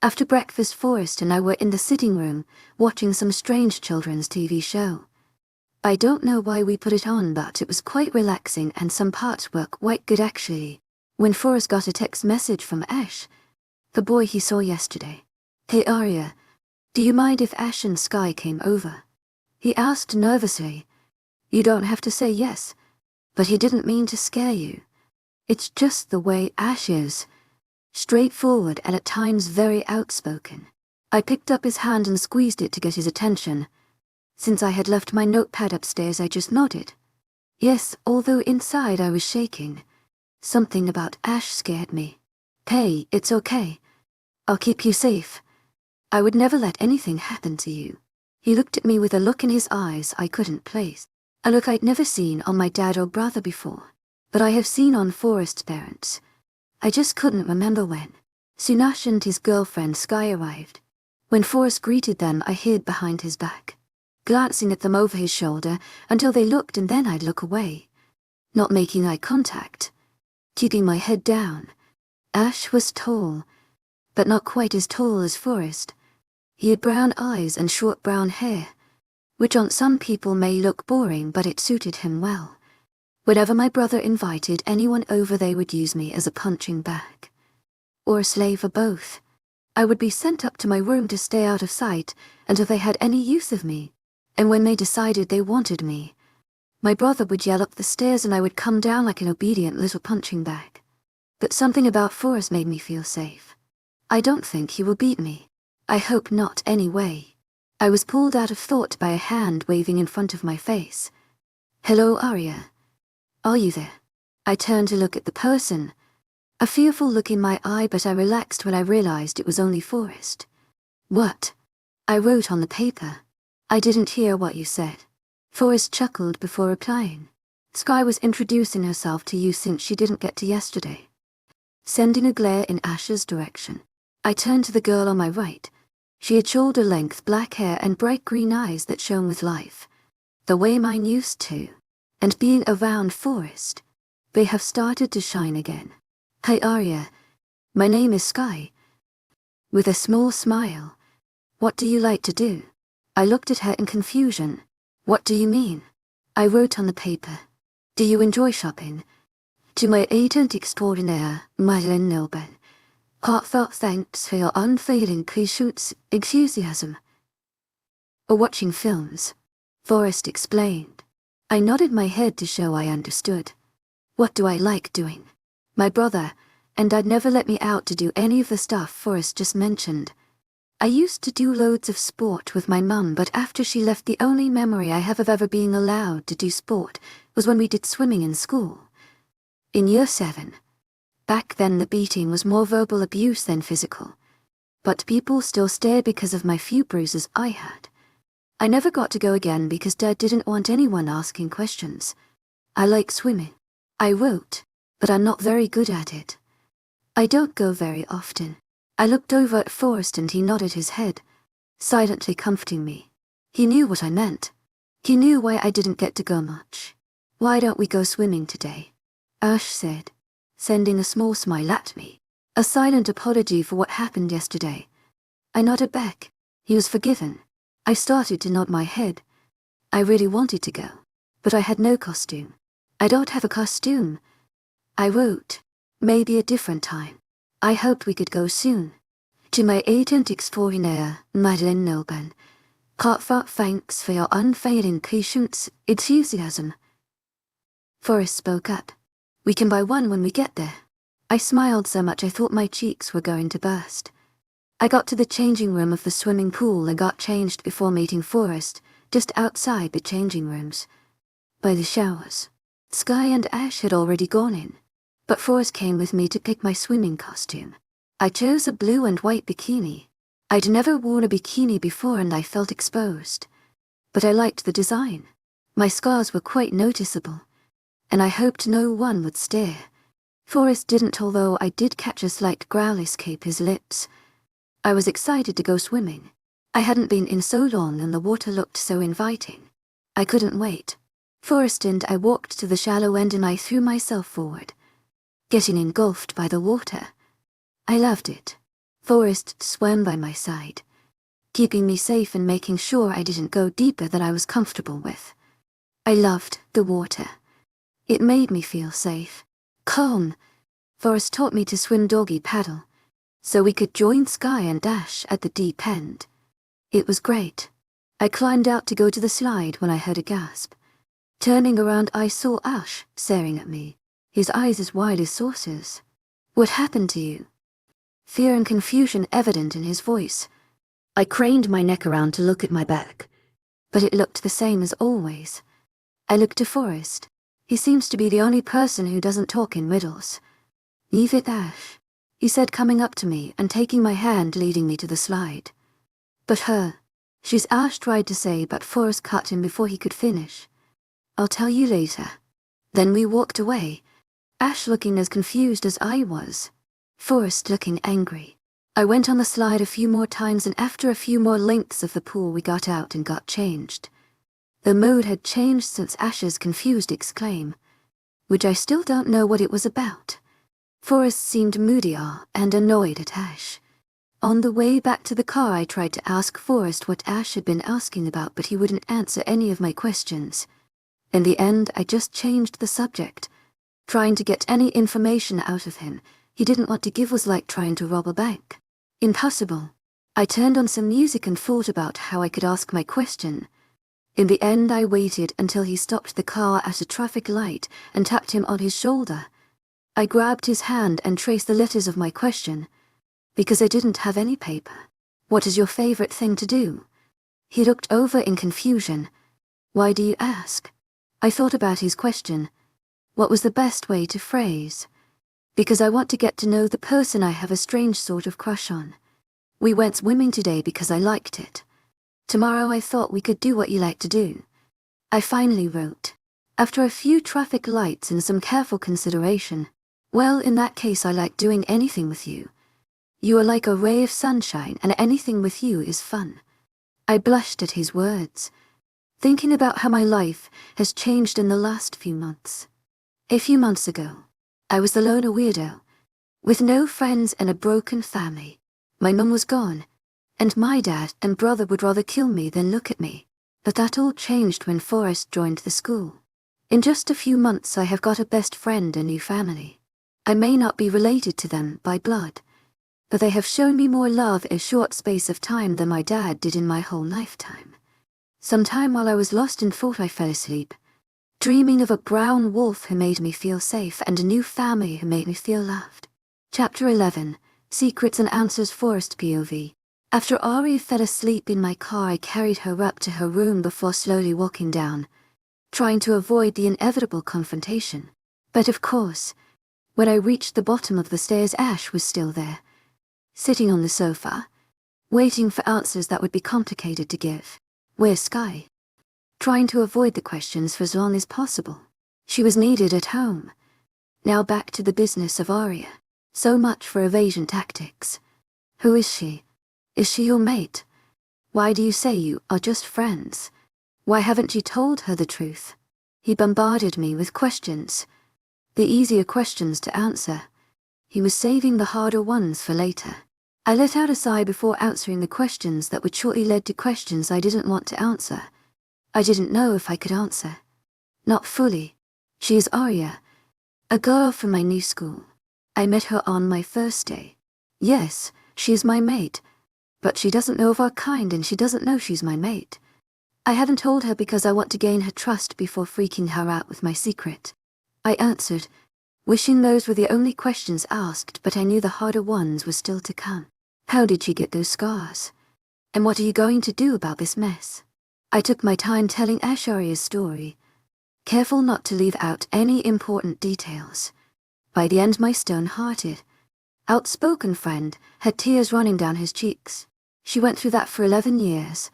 After breakfast, Forrest and I were in the sitting room, watching some strange children's TV show. I don't know why we put it on, but it was quite relaxing and some parts were quite good actually. When Forrest got a text message from Ash, the boy he saw yesterday. "Hey Arya, do you mind if Ash and Sky came over?" he asked nervously. "You don't have to say yes, but he didn't mean to scare you. It's just the way Ash is. Straightforward and at times very outspoken." I picked up his hand and squeezed it to get his attention. Since I had left my notepad upstairs, I just nodded. Yes, although inside I was shaking. Something about Ash scared me. "Hey, it's okay. I'll keep you safe. I would never let anything happen to you." He looked at me with a look in his eyes I couldn't place. A look I'd never seen on my dad or brother before, but I have seen on Forrest's parents. I just couldn't remember when. Soon Ash and his girlfriend Sky arrived. When Forrest greeted them, I hid behind his back, glancing at them over his shoulder until they looked and then I'd look away, not making eye contact, keeping my head down. Ash was tall, but not quite as tall as Forrest. He had brown eyes and short brown hair, which on some people may look boring, but it suited him well. Whenever my brother invited anyone over, they would use me as a punching bag, or a slave, or both. I would be sent up to my room to stay out of sight until they had any use of me, and when they decided they wanted me, my brother would yell up the stairs and I would come down like an obedient little punching bag. But something about Forrest made me feel safe. I don't think he will beat me. I hope not anyway. I was pulled out of thought by a hand waving in front of my face. "Hello, Arya. Are you there?" I turned to look at the person, a fearful look in my eye, but I relaxed when I realized it was only Forrest. "What?" I wrote on the paper. "I didn't hear what you said." Forrest chuckled before replying. "Sky was introducing herself to you since she didn't get to yesterday." Sending a glare in Ash's direction, I turned to the girl on my right. She had shoulder-length black hair and bright green eyes that shone with life, the way mine used to, and being around Forrest, they have started to shine again. "Hi Arya, my name is Sky." With a small smile. "What do you like to do?" I looked at her in confusion. "What do you mean?" I wrote on the paper. "Do you enjoy shopping? To my agent extraordinaire, Madeline Nilben, heartfelt thanks for your unfailing patience, enthusiasm." "Or watching films," Forrest explained. I nodded my head to show I understood. "What do I like doing?" My brother and Dad never let me out to do any of the stuff Forrest just mentioned. I used to do loads of sport with my mum, but after she left, the only memory I have of ever being allowed to do sport was when we did swimming in school. In year 7. Back then the beating was more verbal abuse than physical, but people still stared because of my few bruises I had. I never got to go again because Dad didn't want anyone asking questions. I like swimming. I wrote, but I'm not very good at it. I don't go very often. I looked over at Forrest and he nodded his head, silently comforting me. He knew what I meant. He knew why I didn't get to go much. "Why don't we go swimming today?" Ash said, sending a small smile at me, a silent apology for what happened yesterday. I nodded back. He was forgiven. I started to nod my head. I really wanted to go, but I had no costume. "I don't have a costume," I wrote. "Maybe a different time. I hoped we could go soon. To my agent extraordinaire, Madeline Nilben, heartfelt thanks for your unfailing patience, enthusiasm." Forrest spoke up. "We can buy one when we get there." I smiled so much I thought my cheeks were going to burst. I got to the changing room of the swimming pool and got changed before meeting Forrest, just outside the changing rooms, by the showers. Sky and Ash had already gone in, but Forrest came with me to pick my swimming costume. I chose a blue and white bikini. I'd never worn a bikini before and I felt exposed, but I liked the design. My scars were quite noticeable, and I hoped no one would stare. Forrest didn't, although I did catch a slight growl escape his lips. I was excited to go swimming. I hadn't been in so long and the water looked so inviting. I couldn't wait. Forrest and I walked to the shallow end and I threw myself forward, getting engulfed by the water. I loved it. Forrest swam by my side, keeping me safe and making sure I didn't go deeper than I was comfortable with. I loved the water. It made me feel safe, calm. Forrest taught me to swim doggy paddle, so we could join Sky and Dash at the deep end. It was great. I climbed out to go to the slide when I heard a gasp. Turning around, I saw Ash staring at me, his eyes as wide as saucers. "What happened to you?" Fear and confusion evident in his voice. I craned my neck around to look at my back, but it looked the same as always. I looked to Forrest. He seems to be the only person who doesn't talk in riddles. "Leave it, Ash," he said, coming up to me and taking my hand, leading me to the slide. "But her," Ash tried to say, but Forrest cut him before he could finish. "I'll tell you later." Then we walked away, Ash looking as confused as I was, Forrest looking angry. I went on the slide a few more times and after a few more lengths of the pool we got out and got changed. The mood had changed since Ash's confused exclaim, which I still don't know what it was about. Forrest seemed moodier and annoyed at Ash. On the way back to the car I tried to ask Forrest what Ash had been asking about, but he wouldn't answer any of my questions. In the end I just changed the subject. Trying to get any information out of him he didn't want to give was like trying to rob a bank. Impossible. I turned on some music and thought about how I could ask my question. In the end I waited until he stopped the car at a traffic light and tapped him on his shoulder. I grabbed his hand and traced the letters of my question, because I didn't have any paper. "What is your favorite thing to do?" He looked over in confusion. "Why do you ask?" I thought about his question. What was the best way to phrase? "Because I want to get to know the person I have a strange sort of crush on. We went swimming today because I liked it. Tomorrow I thought we could do what you like to do." I finally wrote, after a few traffic lights and some careful consideration, "Well, in that case I like doing anything with you. You are like a ray of sunshine and anything with you is fun." I blushed at his words, thinking about how my life has changed in the last few months. A few months ago, I was the loner weirdo, with no friends and a broken family. My mum was gone, and my dad and brother would rather kill me than look at me. But that all changed when Forrest joined the school. In just a few months I have got a best friend and new family. I may not be related to them by blood, but they have shown me more love in a short space of time than my dad did in my whole lifetime. Sometime while I was lost in thought I fell asleep, dreaming of a brown wolf who made me feel safe and a new family who made me feel loved. Chapter 11, Secrets and Answers. Forrest POV. After Ari fell asleep in my car I carried her up to her room before slowly walking down, trying to avoid the inevitable confrontation. But of course, when I reached the bottom of the stairs Ash was still there, sitting on the sofa, waiting for answers that would be complicated to give. "Where's Sky?" Trying to avoid the questions for as long as possible. She was needed at home. Now back to the business of Arya. So much for evasion tactics. "Who is she? Is she your mate? Why do you say you are just friends? Why haven't you told her the truth?" He bombarded me with questions. The easier questions to answer. He was saving the harder ones for later. I let out a sigh before answering the questions that would shortly lead to questions I didn't want to answer. I didn't know if I could answer. Not fully. She is Arya, a girl from my new school. I met her on my first day. Yes, she is my mate, but she doesn't know of our kind and she doesn't know she's my mate. I haven't told her because I want to gain her trust before freaking her out with my secret. I answered, wishing those were the only questions asked, but I knew the harder ones were still to come. How did she get those scars? And what are you going to do about this mess? I took my time telling Ash Arya's story, careful not to leave out any important details. By the end my stone-hearted, outspoken friend had tears running down his cheeks. She went through that for 11 years,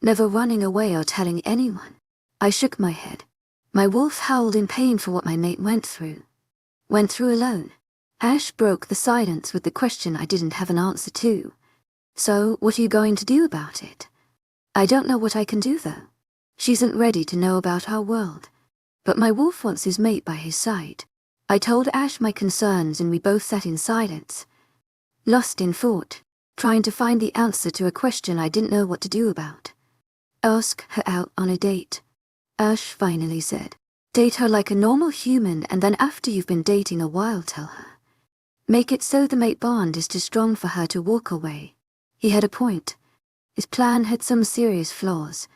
never running away or telling anyone. I shook my head. My wolf howled in pain for what my mate went through. Went through alone. Ash broke the silence with the question I didn't have an answer to. So, what are you going to do about it? I don't know what I can do though. She isn't ready to know about our world. But my wolf wants his mate by his side. I told Ash my concerns and we both sat in silence, lost in thought, trying to find the answer to a question I didn't know what to do about. Ask her out on a date, Ash finally said. Date her like a normal human, and then after you've been dating a while, tell her. Make it so the mate bond is too strong for her to walk away. He had a point. His plan had some serious flaws,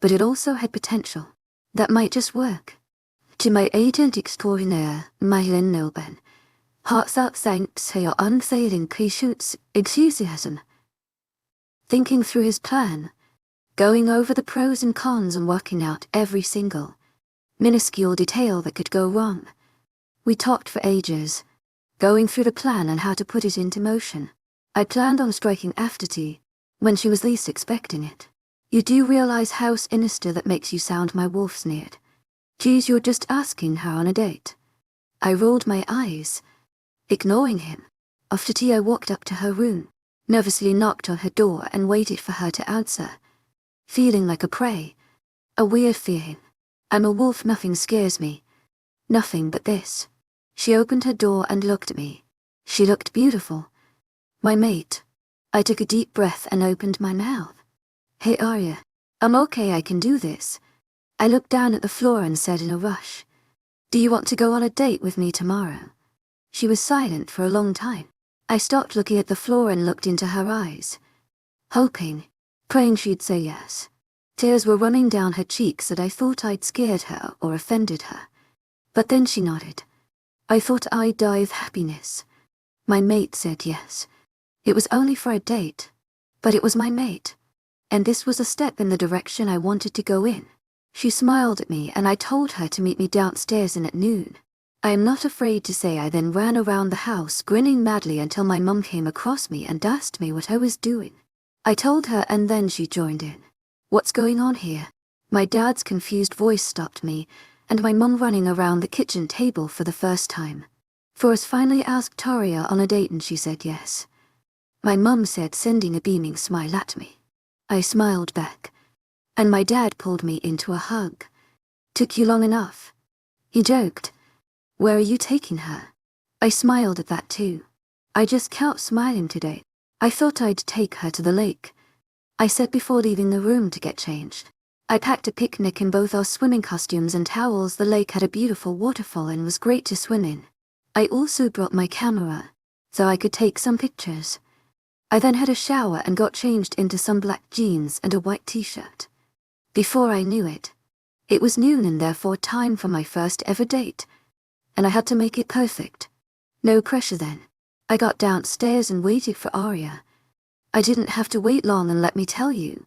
but it also had potential. That might just work. To my agent extraordinaire, Madeline Nilben, heartfelt thanks for your unfailing patience, enthusiasm. Thinking through his plan, going over the pros and cons and working out every single, minuscule detail that could go wrong. We talked for ages, going through the plan and how to put it into motion. I planned on striking after tea, when she was least expecting it. You do realize how sinister that makes you sound, my wolf sneered. Geez, you're just asking her on a date. I rolled my eyes, ignoring him. After tea I walked up to her room, nervously knocked on her door and waited for her to answer. Feeling like a prey, a weird feeling. I'm a wolf, nothing scares me. Nothing but this. She opened her door and looked at me. She looked beautiful. My mate. I took a deep breath and opened my mouth. Hey Arya, I'm okay, I can do this. I looked down at the floor and said in a rush, do you want to go on a date with me tomorrow? She was silent for a long time. I stopped looking at the floor and looked into her eyes, hoping, praying she'd say yes. Tears were running down her cheeks that I thought I'd scared her or offended her. But then she nodded. I thought I'd die of happiness. My mate said yes. It was only for a date, but it was my mate. And this was a step in the direction I wanted to go in. She smiled at me and I told her to meet me downstairs at noon. I am not afraid to say I then ran around the house grinning madly until my mum came across me and asked me what I was doing. I told her and then she joined in. What's going on here? My dad's confused voice stopped me, and my mum running around the kitchen table for the first time. Forrest finally asked Taria on a date and she said yes. My mum said, sending a beaming smile at me. I smiled back, and my dad pulled me into a hug. Took you long enough? He joked. Where are you taking her? I smiled at that too. I just can't smiling today. I thought I'd take her to the lake, I said before leaving the room to get changed. I packed a picnic in both our swimming costumes and towels. The lake had a beautiful waterfall and was great to swim in. I also brought my camera, so I could take some pictures. I then had a shower and got changed into some black jeans and a white t-shirt. Before I knew it, it was noon and therefore time for my first ever date, and I had to make it perfect. No pressure then. I got downstairs and waited for Arya. I didn't have to wait long, and let me tell you,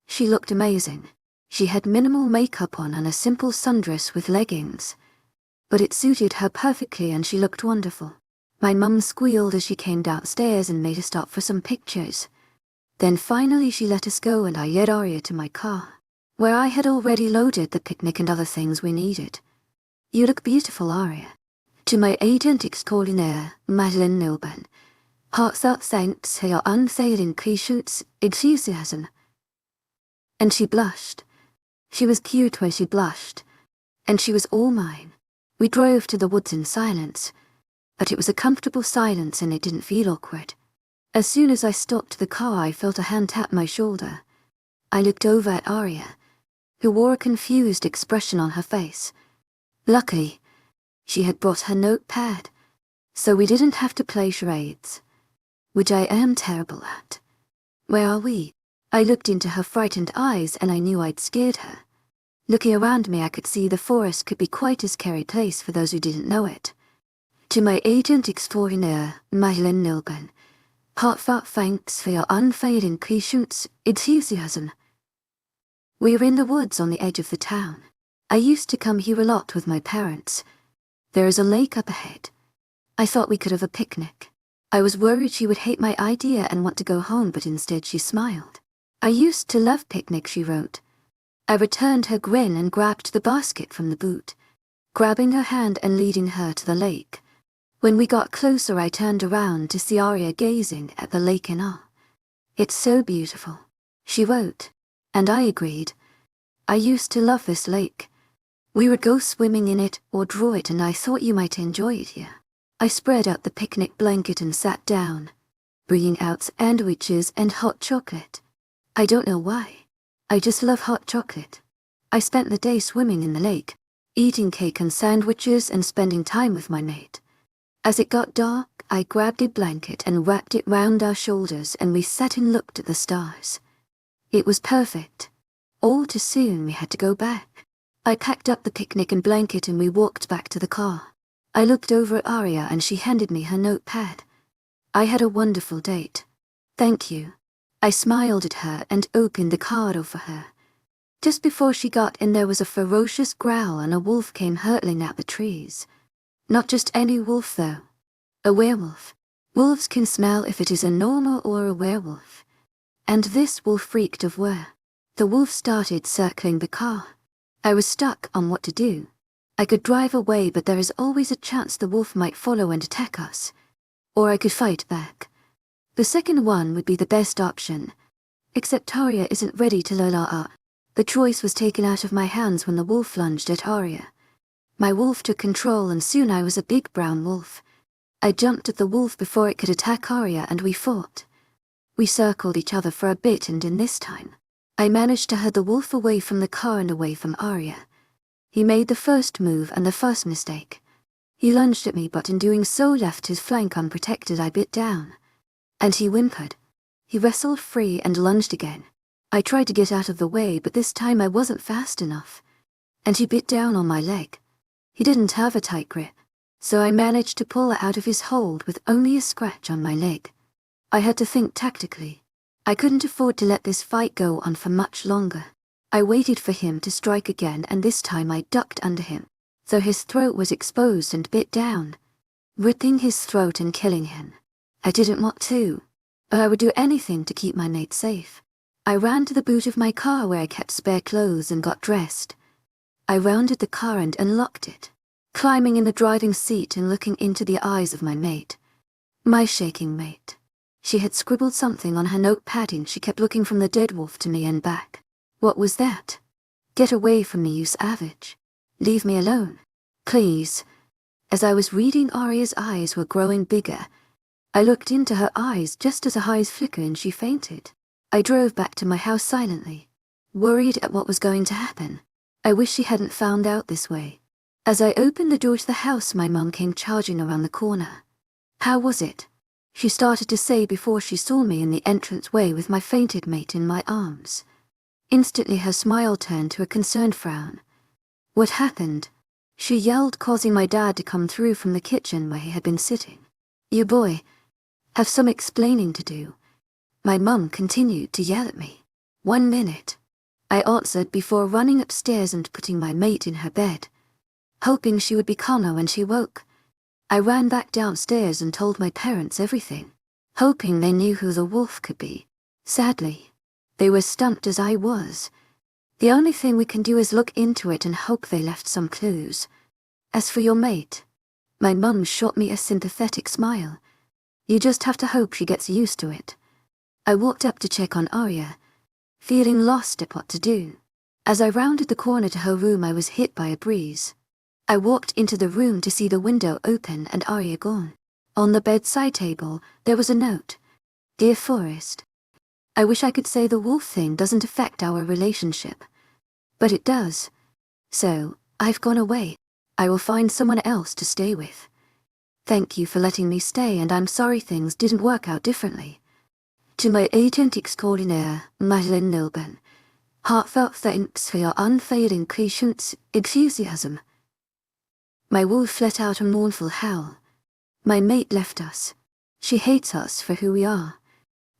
she looked amazing. She had minimal makeup on and a simple sundress with leggings, but it suited her perfectly and she looked wonderful. My mum squealed as she came downstairs and made us stop for some pictures. Then finally she let us go and I led Arya to my car, where I had already loaded the picnic and other things we needed. You look beautiful, Arya. To my agent extraordinaire, Madeline Nilben, heartfelt thanks for your unfailing patience, enthusiasm. And she blushed. She was cute when she blushed, and she was all mine. We drove to the woods in silence, but it was a comfortable silence and it didn't feel awkward. As soon as I stopped the car, I felt a hand tap my shoulder. I looked over at Arya, who wore a confused expression on her face. Luckily, she had brought her notepad, so we didn't have to play charades, which I am terrible at. Where are we? I looked into her frightened eyes and I knew I'd scared her. Looking around me, I could see the forest could be quite a scary place for those who didn't know it. To my agent extraordinaire, Madeline Nilben, heartfelt thanks for your unfailing patience, enthusiasm. We were in the woods on the edge of the town. I used to come here a lot with my parents. There is a lake up ahead. I thought we could have a picnic. I was worried she would hate my idea and want to go home, but instead she smiled. I used to love picnics, she wrote. I returned her grin and grabbed the basket from the boot, grabbing her hand and leading her to the lake. When we got closer, I turned around to see Arya gazing at the lake in awe. "It's so beautiful," she wrote. And I agreed. "I used to love this lake. We would go swimming in it or draw it, and I thought you might enjoy it here." I spread out the picnic blanket and sat down, bringing out sandwiches and hot chocolate. I don't know why. I just love hot chocolate. I spent the day swimming in the lake, eating cake and sandwiches and spending time with my mate. As it got dark, I grabbed a blanket and wrapped it round our shoulders, and we sat and looked at the stars. It was perfect. All too soon we had to go back. I packed up the picnic and blanket and we walked back to the car. I looked over at Aria and she handed me her notepad. "I had a wonderful date. Thank you." I smiled at her and opened the card over her. Just before she got in, there was a ferocious growl and a wolf came hurtling at the trees. Not just any wolf though. A werewolf. Wolves can smell if it is a normal or a werewolf. And this wolf reeked of were. The wolf started circling the car. I was stuck on what to do. I could drive away, but there is always a chance the wolf might follow and attack us. Or I could fight back. The second one would be the best option. Except Aria isn't ready to lurk. The choice was taken out of my hands when the wolf lunged at Aria. My wolf took control and soon I was a big brown wolf. I jumped at the wolf before it could attack Aria and we fought. We circled each other for a bit, and in this time, I managed to herd the wolf away from the car and away from Aria. He made the first move and the first mistake. He lunged at me, but in doing so left his flank unprotected. I bit down. And he whimpered. He wrestled free and lunged again. I tried to get out of the way, but this time I wasn't fast enough. And he bit down on my leg. He didn't have a tight grip, so I managed to pull out of his hold with only a scratch on my leg. I had to think tactically. I couldn't afford to let this fight go on for much longer. I waited for him to strike again, and this time I ducked under him, so his throat was exposed, and bit down, ripping his throat and killing him. I didn't want to, but I would do anything to keep my mate safe. I ran to the boot of my car where I kept spare clothes and got dressed. I rounded the car and unlocked it, climbing in the driving seat and looking into the eyes of my mate. My shaking mate. She had scribbled something on her notepad and she kept looking from the dead wolf to me and back. What was that? "Get away from me, you savage. Leave me alone. Please." As I was reading, Aria's eyes were growing bigger. I looked into her eyes just as her eyes flickered and she fainted. I drove back to my house silently, worried at what was going to happen. I wish she hadn't found out this way. As I opened the door to the house, my mum came charging around the corner. "How was it?" she started to say before she saw me in the entranceway with my fainted mate in my arms. Instantly her smile turned to a concerned frown. "What happened?" she yelled, causing my dad to come through from the kitchen where he had been sitting. "You boy, have some explaining to do." My mum continued to yell at me. "1 minute." I answered before running upstairs and putting my mate in her bed, hoping she would be calmer when she woke. I ran back downstairs and told my parents everything, hoping they knew who the wolf could be. Sadly, they were stumped as I was. The only thing we can do is look into it and hope they left some clues. As for your mate, my mum shot me a sympathetic smile. You just have to hope she gets used to it. I walked up to check on Aria, feeling lost at what to do. As I rounded the corner to her room, I was hit by a breeze. I walked into the room to see the window open and Aria gone. On the bedside table, there was a note. "Dear Forrest, I wish I could say the wolf thing doesn't affect our relationship, but it does. So, I've gone away. I will find someone else to stay with. Thank you for letting me stay, and I'm sorry things didn't work out differently. To my agent extraordinaire, Madeline Nilben, heartfelt thanks for your unfailing patience, enthusiasm." My wolf let out a mournful howl. My mate left us. She hates us for who we are.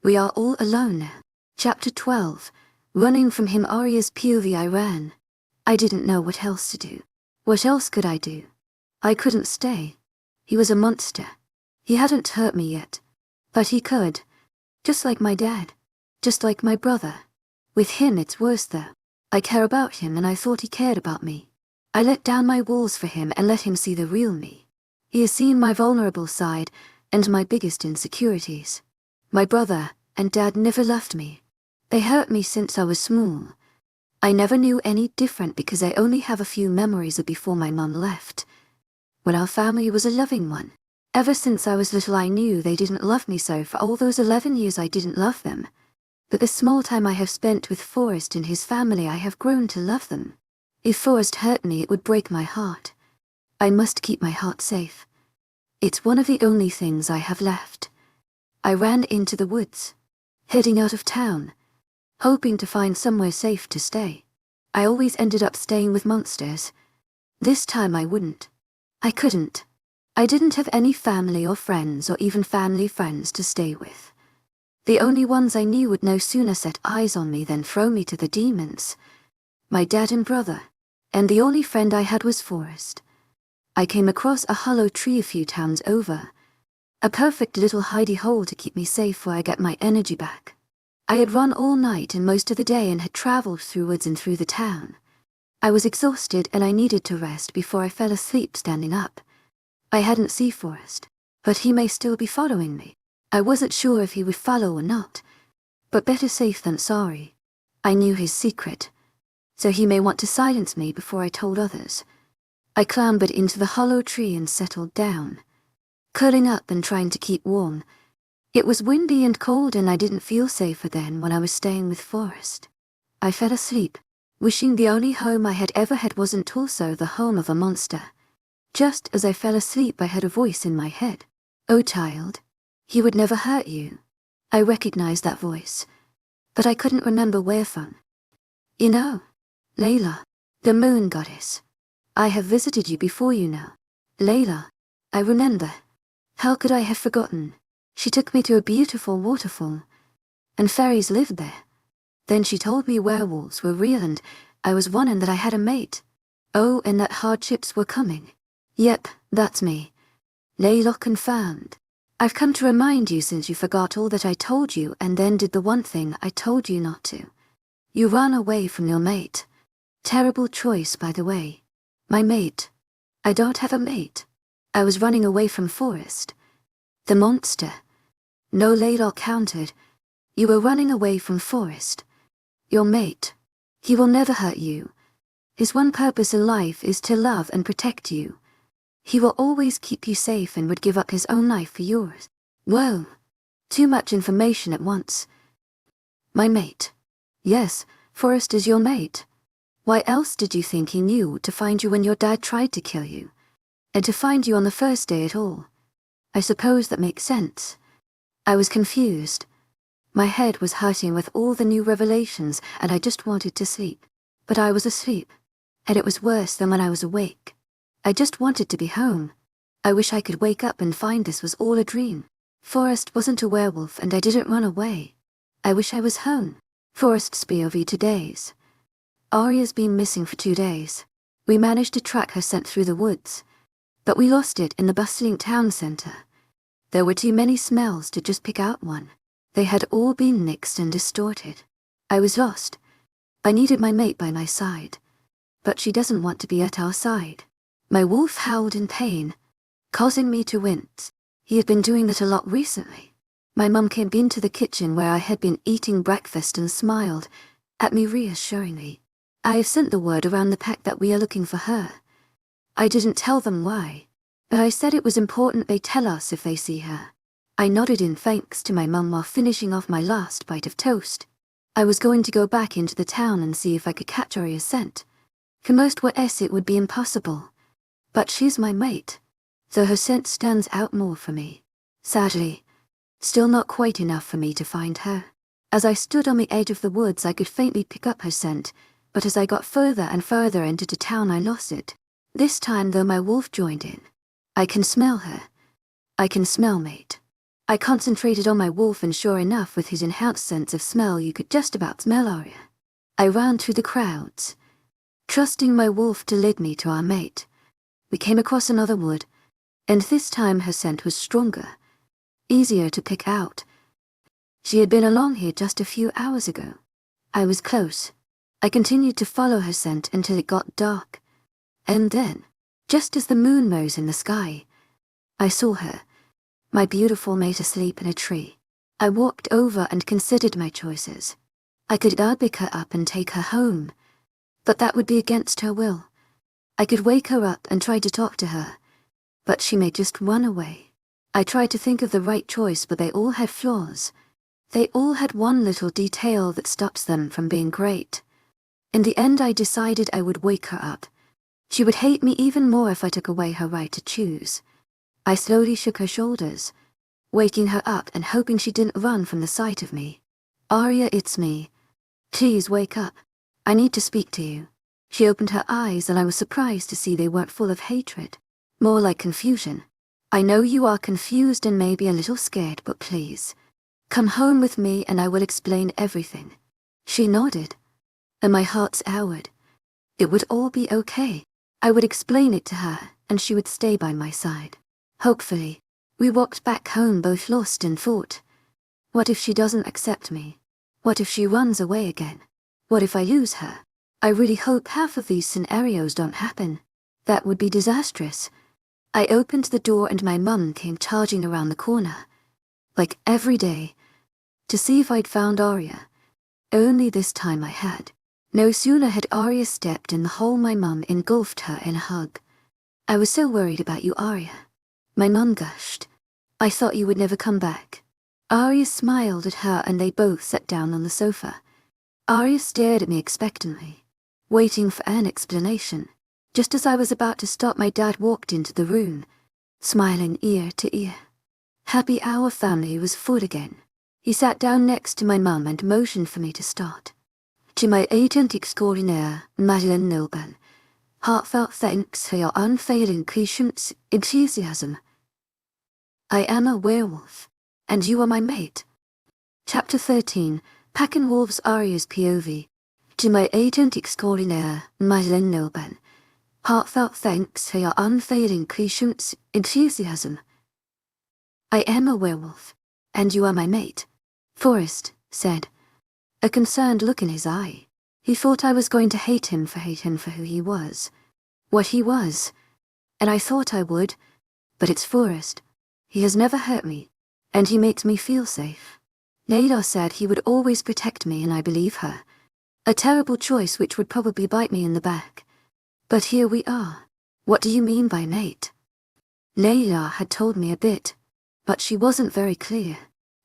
We are all alone now. Chapter 12. Running from him. Aria's POV. I ran. I didn't know what else to do. What else could I do? I couldn't stay. He was a monster. He hadn't hurt me yet, but he could. Just like my dad. Just like my brother. With him it's worse though. I care about him and I thought he cared about me. I let down my walls for him and let him see the real me. He has seen my vulnerable side and my biggest insecurities. My brother, and Dad never loved me. They hurt me since I was small. I never knew any different because I only have a few memories of before my mum left, when our family was a loving one. Ever since I was little I knew they didn't love me, so for all those 11 years I didn't love them. But the small time I have spent with Forrest and his family I have grown to love them. If Forrest hurt me it would break my heart. I must keep my heart safe. It's one of the only things I have left. I ran into the woods, heading out of town, hoping to find somewhere safe to stay. I always ended up staying with monsters. This time I wouldn't. I couldn't. I didn't have any family or friends or even family friends to stay with. The only ones I knew would no sooner set eyes on me than throw me to the demons. My dad and brother. And the only friend I had was Forrest. I came across a hollow tree a few towns over. A perfect little hidey hole to keep me safe where I get my energy back. I had run all night and most of the day and had traveled through woods and through the town. I was exhausted and I needed to rest before I fell asleep standing up. I hadn't seen Forrest, but he may still be following me. I wasn't sure if he would follow or not, but better safe than sorry. I knew his secret, so he may want to silence me before I told others. I clambered into the hollow tree and settled down, curling up and trying to keep warm. It was windy and cold and I didn't feel safer than when I was staying with Forrest. I fell asleep, wishing the only home I had ever had wasn't also the home of a monster. Just as I fell asleep I heard a voice in my head. "Oh child, he would never hurt you." I recognized that voice, but I couldn't remember where from. "You know, Layla, the moon goddess. I have visited you before, you know." Layla, I remember. How could I have forgotten? She took me to a beautiful waterfall, and fairies lived there. Then she told me werewolves were real and I was one and that I had a mate. Oh, and that hardships were coming. Yep, that's me. Layla confirmed. I've come to remind you since you forgot all that I told you and then did the one thing I told you not to. You ran away from your mate. Terrible choice, by the way. My mate. I don't have a mate. I was running away from Forrest. The monster. No, Layla countered. You were running away from Forrest. Your mate. He will never hurt you. His one purpose in life is to love and protect you. He will always keep you safe and would give up his own life for yours. Whoa. Too much information at once. My mate. Yes, Forrest is your mate. Why else did you think he knew to find you when your dad tried to kill you? And to find you on the first day at all? I suppose that makes sense. I was confused. My head was hurting with all the new revelations and I just wanted to sleep. But I was asleep. And it was worse than when I was awake. I just wanted to be home. I wish I could wake up and find this was all a dream. Forrest wasn't a werewolf and I didn't run away. I wish I was home. Forrest's POV 2 days. Arya's been missing for 2 days. We managed to track her scent through the woods, but we lost it in the bustling town center. There were too many smells to just pick out one. They had all been mixed and distorted. I was lost. I needed my mate by my side, but she doesn't want to be at our side. My wolf howled in pain, causing me to wince. He had been doing that a lot recently. My mum came into the kitchen where I had been eating breakfast and smiled at me reassuringly. I have sent the word around the pack that we are looking for her. I didn't tell them why, but I said it was important they tell us if they see her. I nodded in thanks to my mum while finishing off my last bite of toast. I was going to go back into the town and see if I could catch Arya's scent. For most were it would be impossible. But she's my mate, so her scent stands out more for me. Sadly, still not quite enough for me to find her. As I stood on the edge of the woods I could faintly pick up her scent, but as I got further and further into the town I lost it. This time though my wolf joined in. I can smell her. I can smell mate. I concentrated on my wolf and sure enough with his enhanced sense of smell you could just about smell Arya. I ran through the crowds, trusting my wolf to lead me to our mate. We came across another wood, and this time her scent was stronger, easier to pick out. She had been along here just a few hours ago. I was close. I continued to follow her scent until it got dark. And then, just as the moon rose in the sky, I saw her, my beautiful mate asleep in a tree. I walked over and considered my choices. I could either pick her up and take her home, but that would be against her will. I could wake her up and try to talk to her, but she may just run away. I tried to think of the right choice, but they all had flaws. They all had one little detail that stops them from being great. In the end, I decided I would wake her up. She would hate me even more if I took away her right to choose. I slowly shook her shoulders, waking her up and hoping she didn't run from the sight of me. "Arya, it's me. Please wake up. I need to speak to you." She opened her eyes and I was surprised to see they weren't full of hatred, more like confusion. "I know you are confused and maybe a little scared, but please, come home with me and I will explain everything." She nodded, and my heart soured. It would all be okay. I would explain it to her, and she would stay by my side. Hopefully. We walked back home both lost in thought. What if she doesn't accept me? What if she runs away again? What if I lose her? I really hope half of these scenarios don't happen. That would be disastrous. I opened the door and my mum came charging around the corner, like every day, to see if I'd found Arya. Only this time I had. No sooner had Arya stepped in the hall, my mum engulfed her in a hug. "I was so worried about you, Arya." My mum gushed. "I thought you would never come back." Arya smiled at her and they both sat down on the sofa. Arya stared at me expectantly, waiting for an explanation. Just as I was about to stop, my dad walked into the room, smiling ear to ear. Happy our family was full again. He sat down next to my mum and motioned for me to start. "To my agent extraordinaire, Madeleine Nilban, heartfelt thanks for your unfailing patience, enthusiasm. I am a werewolf, and you are my mate." Chapter 13, Packin' Wolves Arya's POV. "To my agent extraordinaire, Madeleine Nilban, heartfelt thanks for your unfailing patience, enthusiasm. I am a werewolf, and you are my mate," Forrest said, a concerned look in his eye. He thought I was going to hate him for who he was. What he was. And I thought I would, but it's Forrest. He has never hurt me, and he makes me feel safe. Layla said he would always protect me and I believe her. A terrible choice which would probably bite me in the back. But here we are. "What do you mean by mate?" Layla had told me a bit, but she wasn't very clear,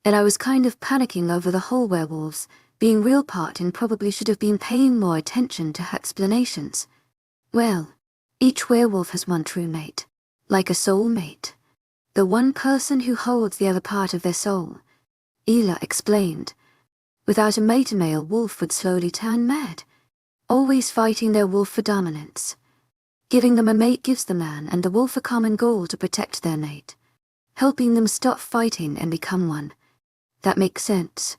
and I was kind of panicking over the whole werewolves being real part and probably should have been paying more attention to her explanations. "Well, each werewolf has one true mate, like a soul mate. The one person who holds the other part of their soul," Ela explained. "Without a mate, a male wolf would slowly turn mad, always fighting their wolf for dominance. Giving them a mate gives the man and the wolf a common goal to protect their mate, helping them stop fighting and become one. That makes sense."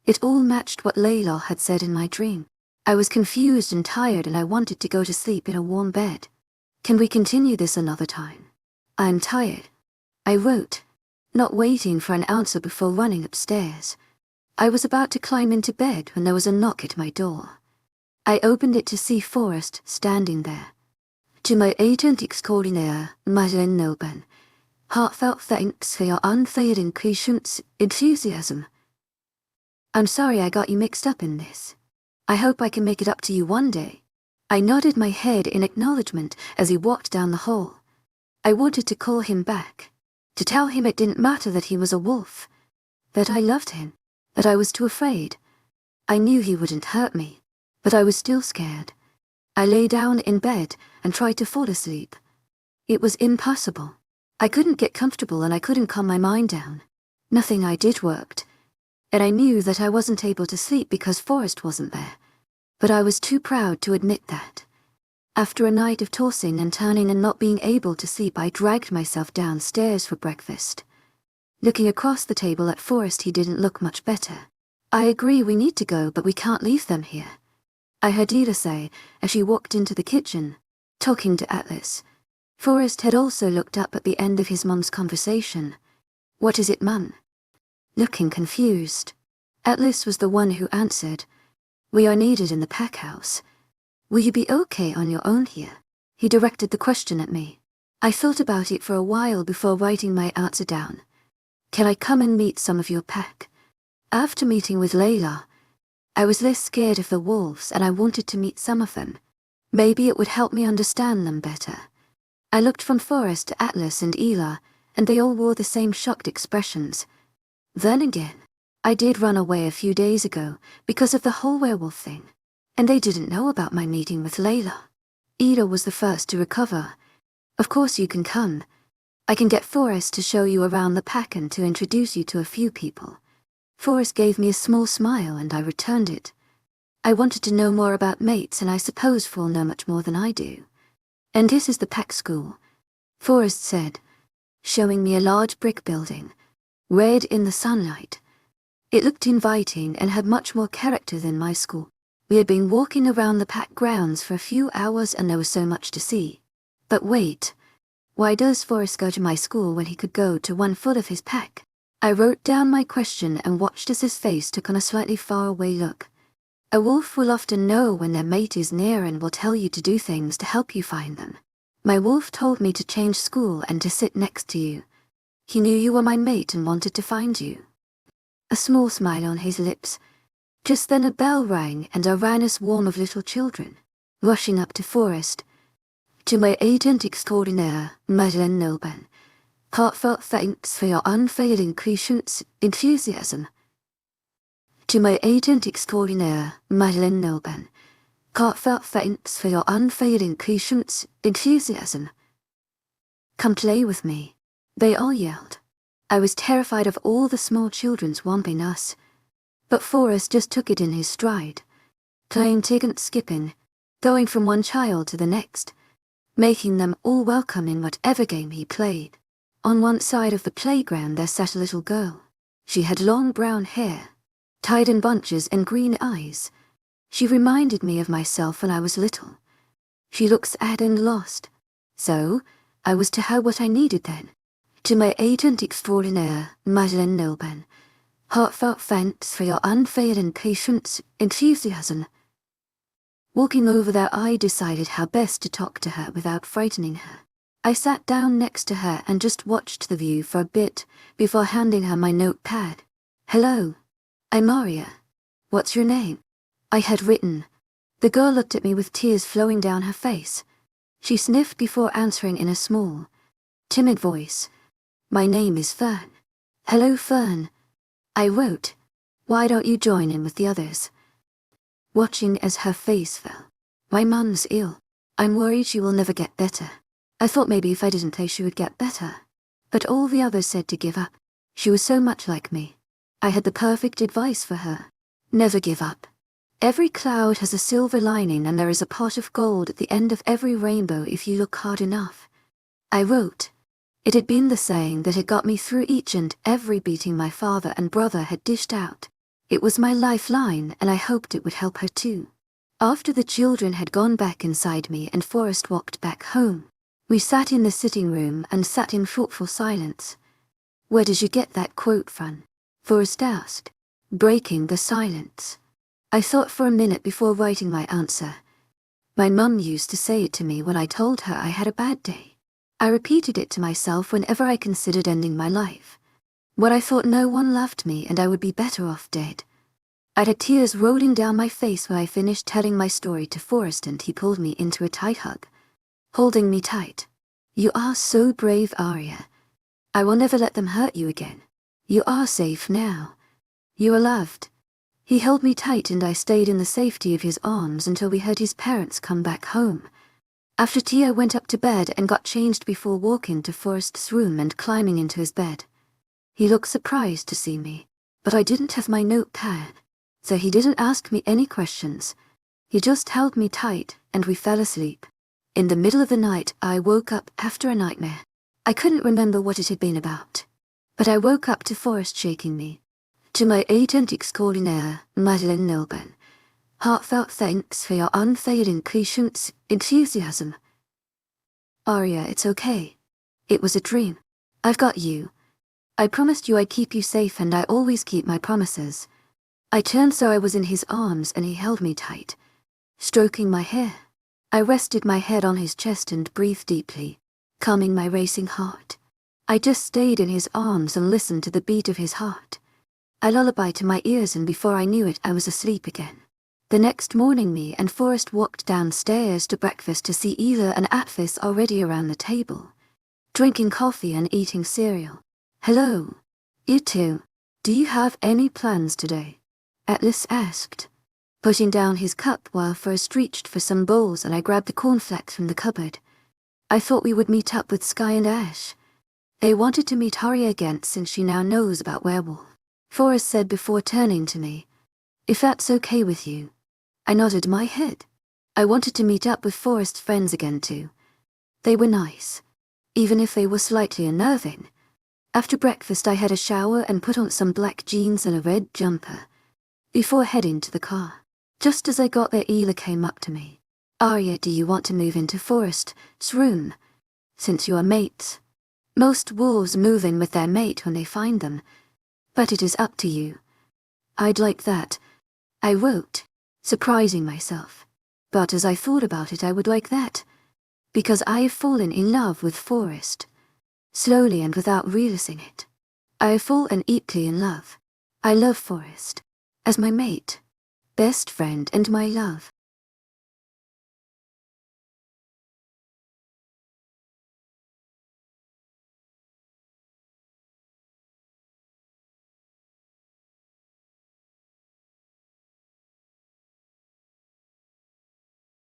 It all matched what Layla had said in my dream. I was confused and tired and I wanted to go to sleep in a warm bed. "Can we continue this another time? I'm tired," I wrote, not waiting for an answer before running upstairs. I was about to climb into bed when there was a knock at my door. I opened it to see Forrest standing there. "To my agent extraordinaire, Madeleine Nilban, heartfelt thanks for your unfailing patience, enthusiasm. I'm sorry I got you mixed up in this. I hope I can make it up to you one day." I nodded my head in acknowledgement as he walked down the hall. I wanted to call him back, to tell him it didn't matter that he was a wolf, that I loved him, that I was too afraid. I knew he wouldn't hurt me, but I was still scared. I lay down in bed and tried to fall asleep. It was impossible. I couldn't get comfortable and I couldn't calm my mind down. Nothing I did worked. And I knew that I wasn't able to sleep because Forrest wasn't there. But I was too proud to admit that. After a night of tossing and turning and not being able to sleep, I dragged myself downstairs for breakfast. Looking across the table at Forrest, he didn't look much better. "I agree we need to go, but we can't leave them here," I heard Eda say as she walked into the kitchen, talking to Atlas. Forrest had also looked up at the end of his mum's conversation. "What is it, Mum?" Looking confused. Atlas was the one who answered. "We are needed in the pack house. Will you be okay on your own here?" He directed the question at me. I thought about it for a while before writing my answer down. Can I come and meet some of your pack? After meeting with Layla, I was less scared of the wolves and I wanted to meet some of them. Maybe it would help me understand them better. I looked from Forrest to Atlas and Ela, and they all wore the same shocked expressions. Then again, I did run away a few days ago because of the whole werewolf thing, and they didn't know about my meeting with Layla. Ela was the first to recover. Of course you can come. I can get Forrest to show you around the pack and to introduce you to a few people. Forrest gave me a small smile and I returned it. I wanted to know more about Mates, and I suppose Fool know much more than I do. And this is the pack school, Forrest said, showing me a large brick building, red in the sunlight. It looked inviting and had much more character than my school. We had been walking around the pack grounds for a few hours and there was so much to see. But wait, why does Forrest go to my school when he could go to one full of his pack? I wrote down my question and watched as his face took on a slightly faraway look. A wolf will often know when their mate is near and will tell you to do things to help you find them. My wolf told me to change school and to sit next to you. He knew you were my mate and wanted to find you. A small smile on his lips. Just then a bell rang and I ran a swarm of little children, rushing up to Forrest. To my agent extraordinaire, Madeleine Nilban, heartfelt thanks for your unfailing patience, enthusiasm. To my agent extraordinaire, Madeleine Nilban, heartfelt thanks for your unfailing patience, enthusiasm. Come play with me, they all yelled. I was terrified of all the small children swamping us, but Forrest just took it in his stride, playing tig and skipping, going from one child to the next, making them all welcome in whatever game he played. On one side of the playground there sat a little girl. She had long brown hair, tied in bunches and green eyes. She reminded me of myself when I was little. She looked sad and lost. So, I was to her what I needed then. To my agent extraordinaire, Madeleine Nilban, heartfelt thanks for your unfailing patience, enthusiasm. Walking over there, I decided how best to talk to her without frightening her. I sat down next to her and just watched the view for a bit before handing her my notepad. Hello. I'm Aria. What's your name? I had written. The girl looked at me with tears flowing down her face. She sniffed before answering in a small, timid voice. My name is Fern. Hello, Fern. I wrote. Why don't you join in with the others? Watching as her face fell. My mum's ill. I'm worried she will never get better. I thought maybe if I didn't play she would get better. But all the others said to give up. She was so much like me. I had the perfect advice for her. Never give up. Every cloud has a silver lining and there is a pot of gold at the end of every rainbow if you look hard enough. I wrote. It had been the saying that had got me through each and every beating my father and brother had dished out. It was my lifeline and I hoped it would help her too. After the children had gone back inside me and Forrest walked back home, we sat in the sitting room and sat in thoughtful silence. Where did you get that quote from? Forrest asked, breaking the silence. I thought for a minute before writing my answer. My mum used to say it to me when I told her I had a bad day. I repeated it to myself whenever I considered ending my life. When I thought no one loved me and I would be better off dead. I'd had tears rolling down my face when I finished telling my story to Forrest and he pulled me into a tight hug, holding me tight. You are so brave, Aria. I will never let them hurt you again. You are safe now. You are loved. He held me tight and I stayed in the safety of his arms until we heard his parents come back home. After tea I went up to bed and got changed before walking to Forrest's room and climbing into his bed. He looked surprised to see me, but I didn't have my notepad, so he didn't ask me any questions. He just held me tight and we fell asleep. In the middle of the night I woke up after a nightmare. I couldn't remember what it had been about. But I woke up to Forrest shaking me. To my agent extraordinaire, Madeleine Nilban, heartfelt thanks for your unfailing patience, enthusiasm. Aria, it's okay. It was a dream. I've got you. I promised you I'd keep you safe and I always keep my promises. I turned so I was in his arms and he held me tight, stroking my hair. I rested my head on his chest and breathed deeply, calming my racing heart. I just stayed in his arms and listened to the beat of his heart. A lullaby to my ears, and before I knew it I was asleep again. The next morning me and Forrest walked downstairs to breakfast to see Ela and Atlas already around the table, drinking coffee and eating cereal. "Hello, you two. Do you have any plans today?" Atlas asked, putting down his cup while Forrest reached for some bowls and I grabbed the cornflakes from the cupboard. "I thought we would meet up with Sky and Ash. They wanted to meet Hari again since she now knows about Werewolf," Forrest said before turning to me. "If that's okay with you." I nodded my head. I wanted to meet up with Forrest's friends again too. They were nice, even if they were slightly unnerving. After breakfast I had a shower and put on some black jeans and a red jumper before heading to the car. Just as I got there, Ela came up to me. "Arya, do you want to move into Forrest's room? Since you are mates. Most wolves move in with their mate when they find them, but it is up to you." "I'd like that," I wrote, surprising myself. But as I thought about it, I would like that, because I have fallen in love with Forrest. Slowly and without realizing it. I have fallen deeply in love. I love Forrest as my mate, best friend and my love.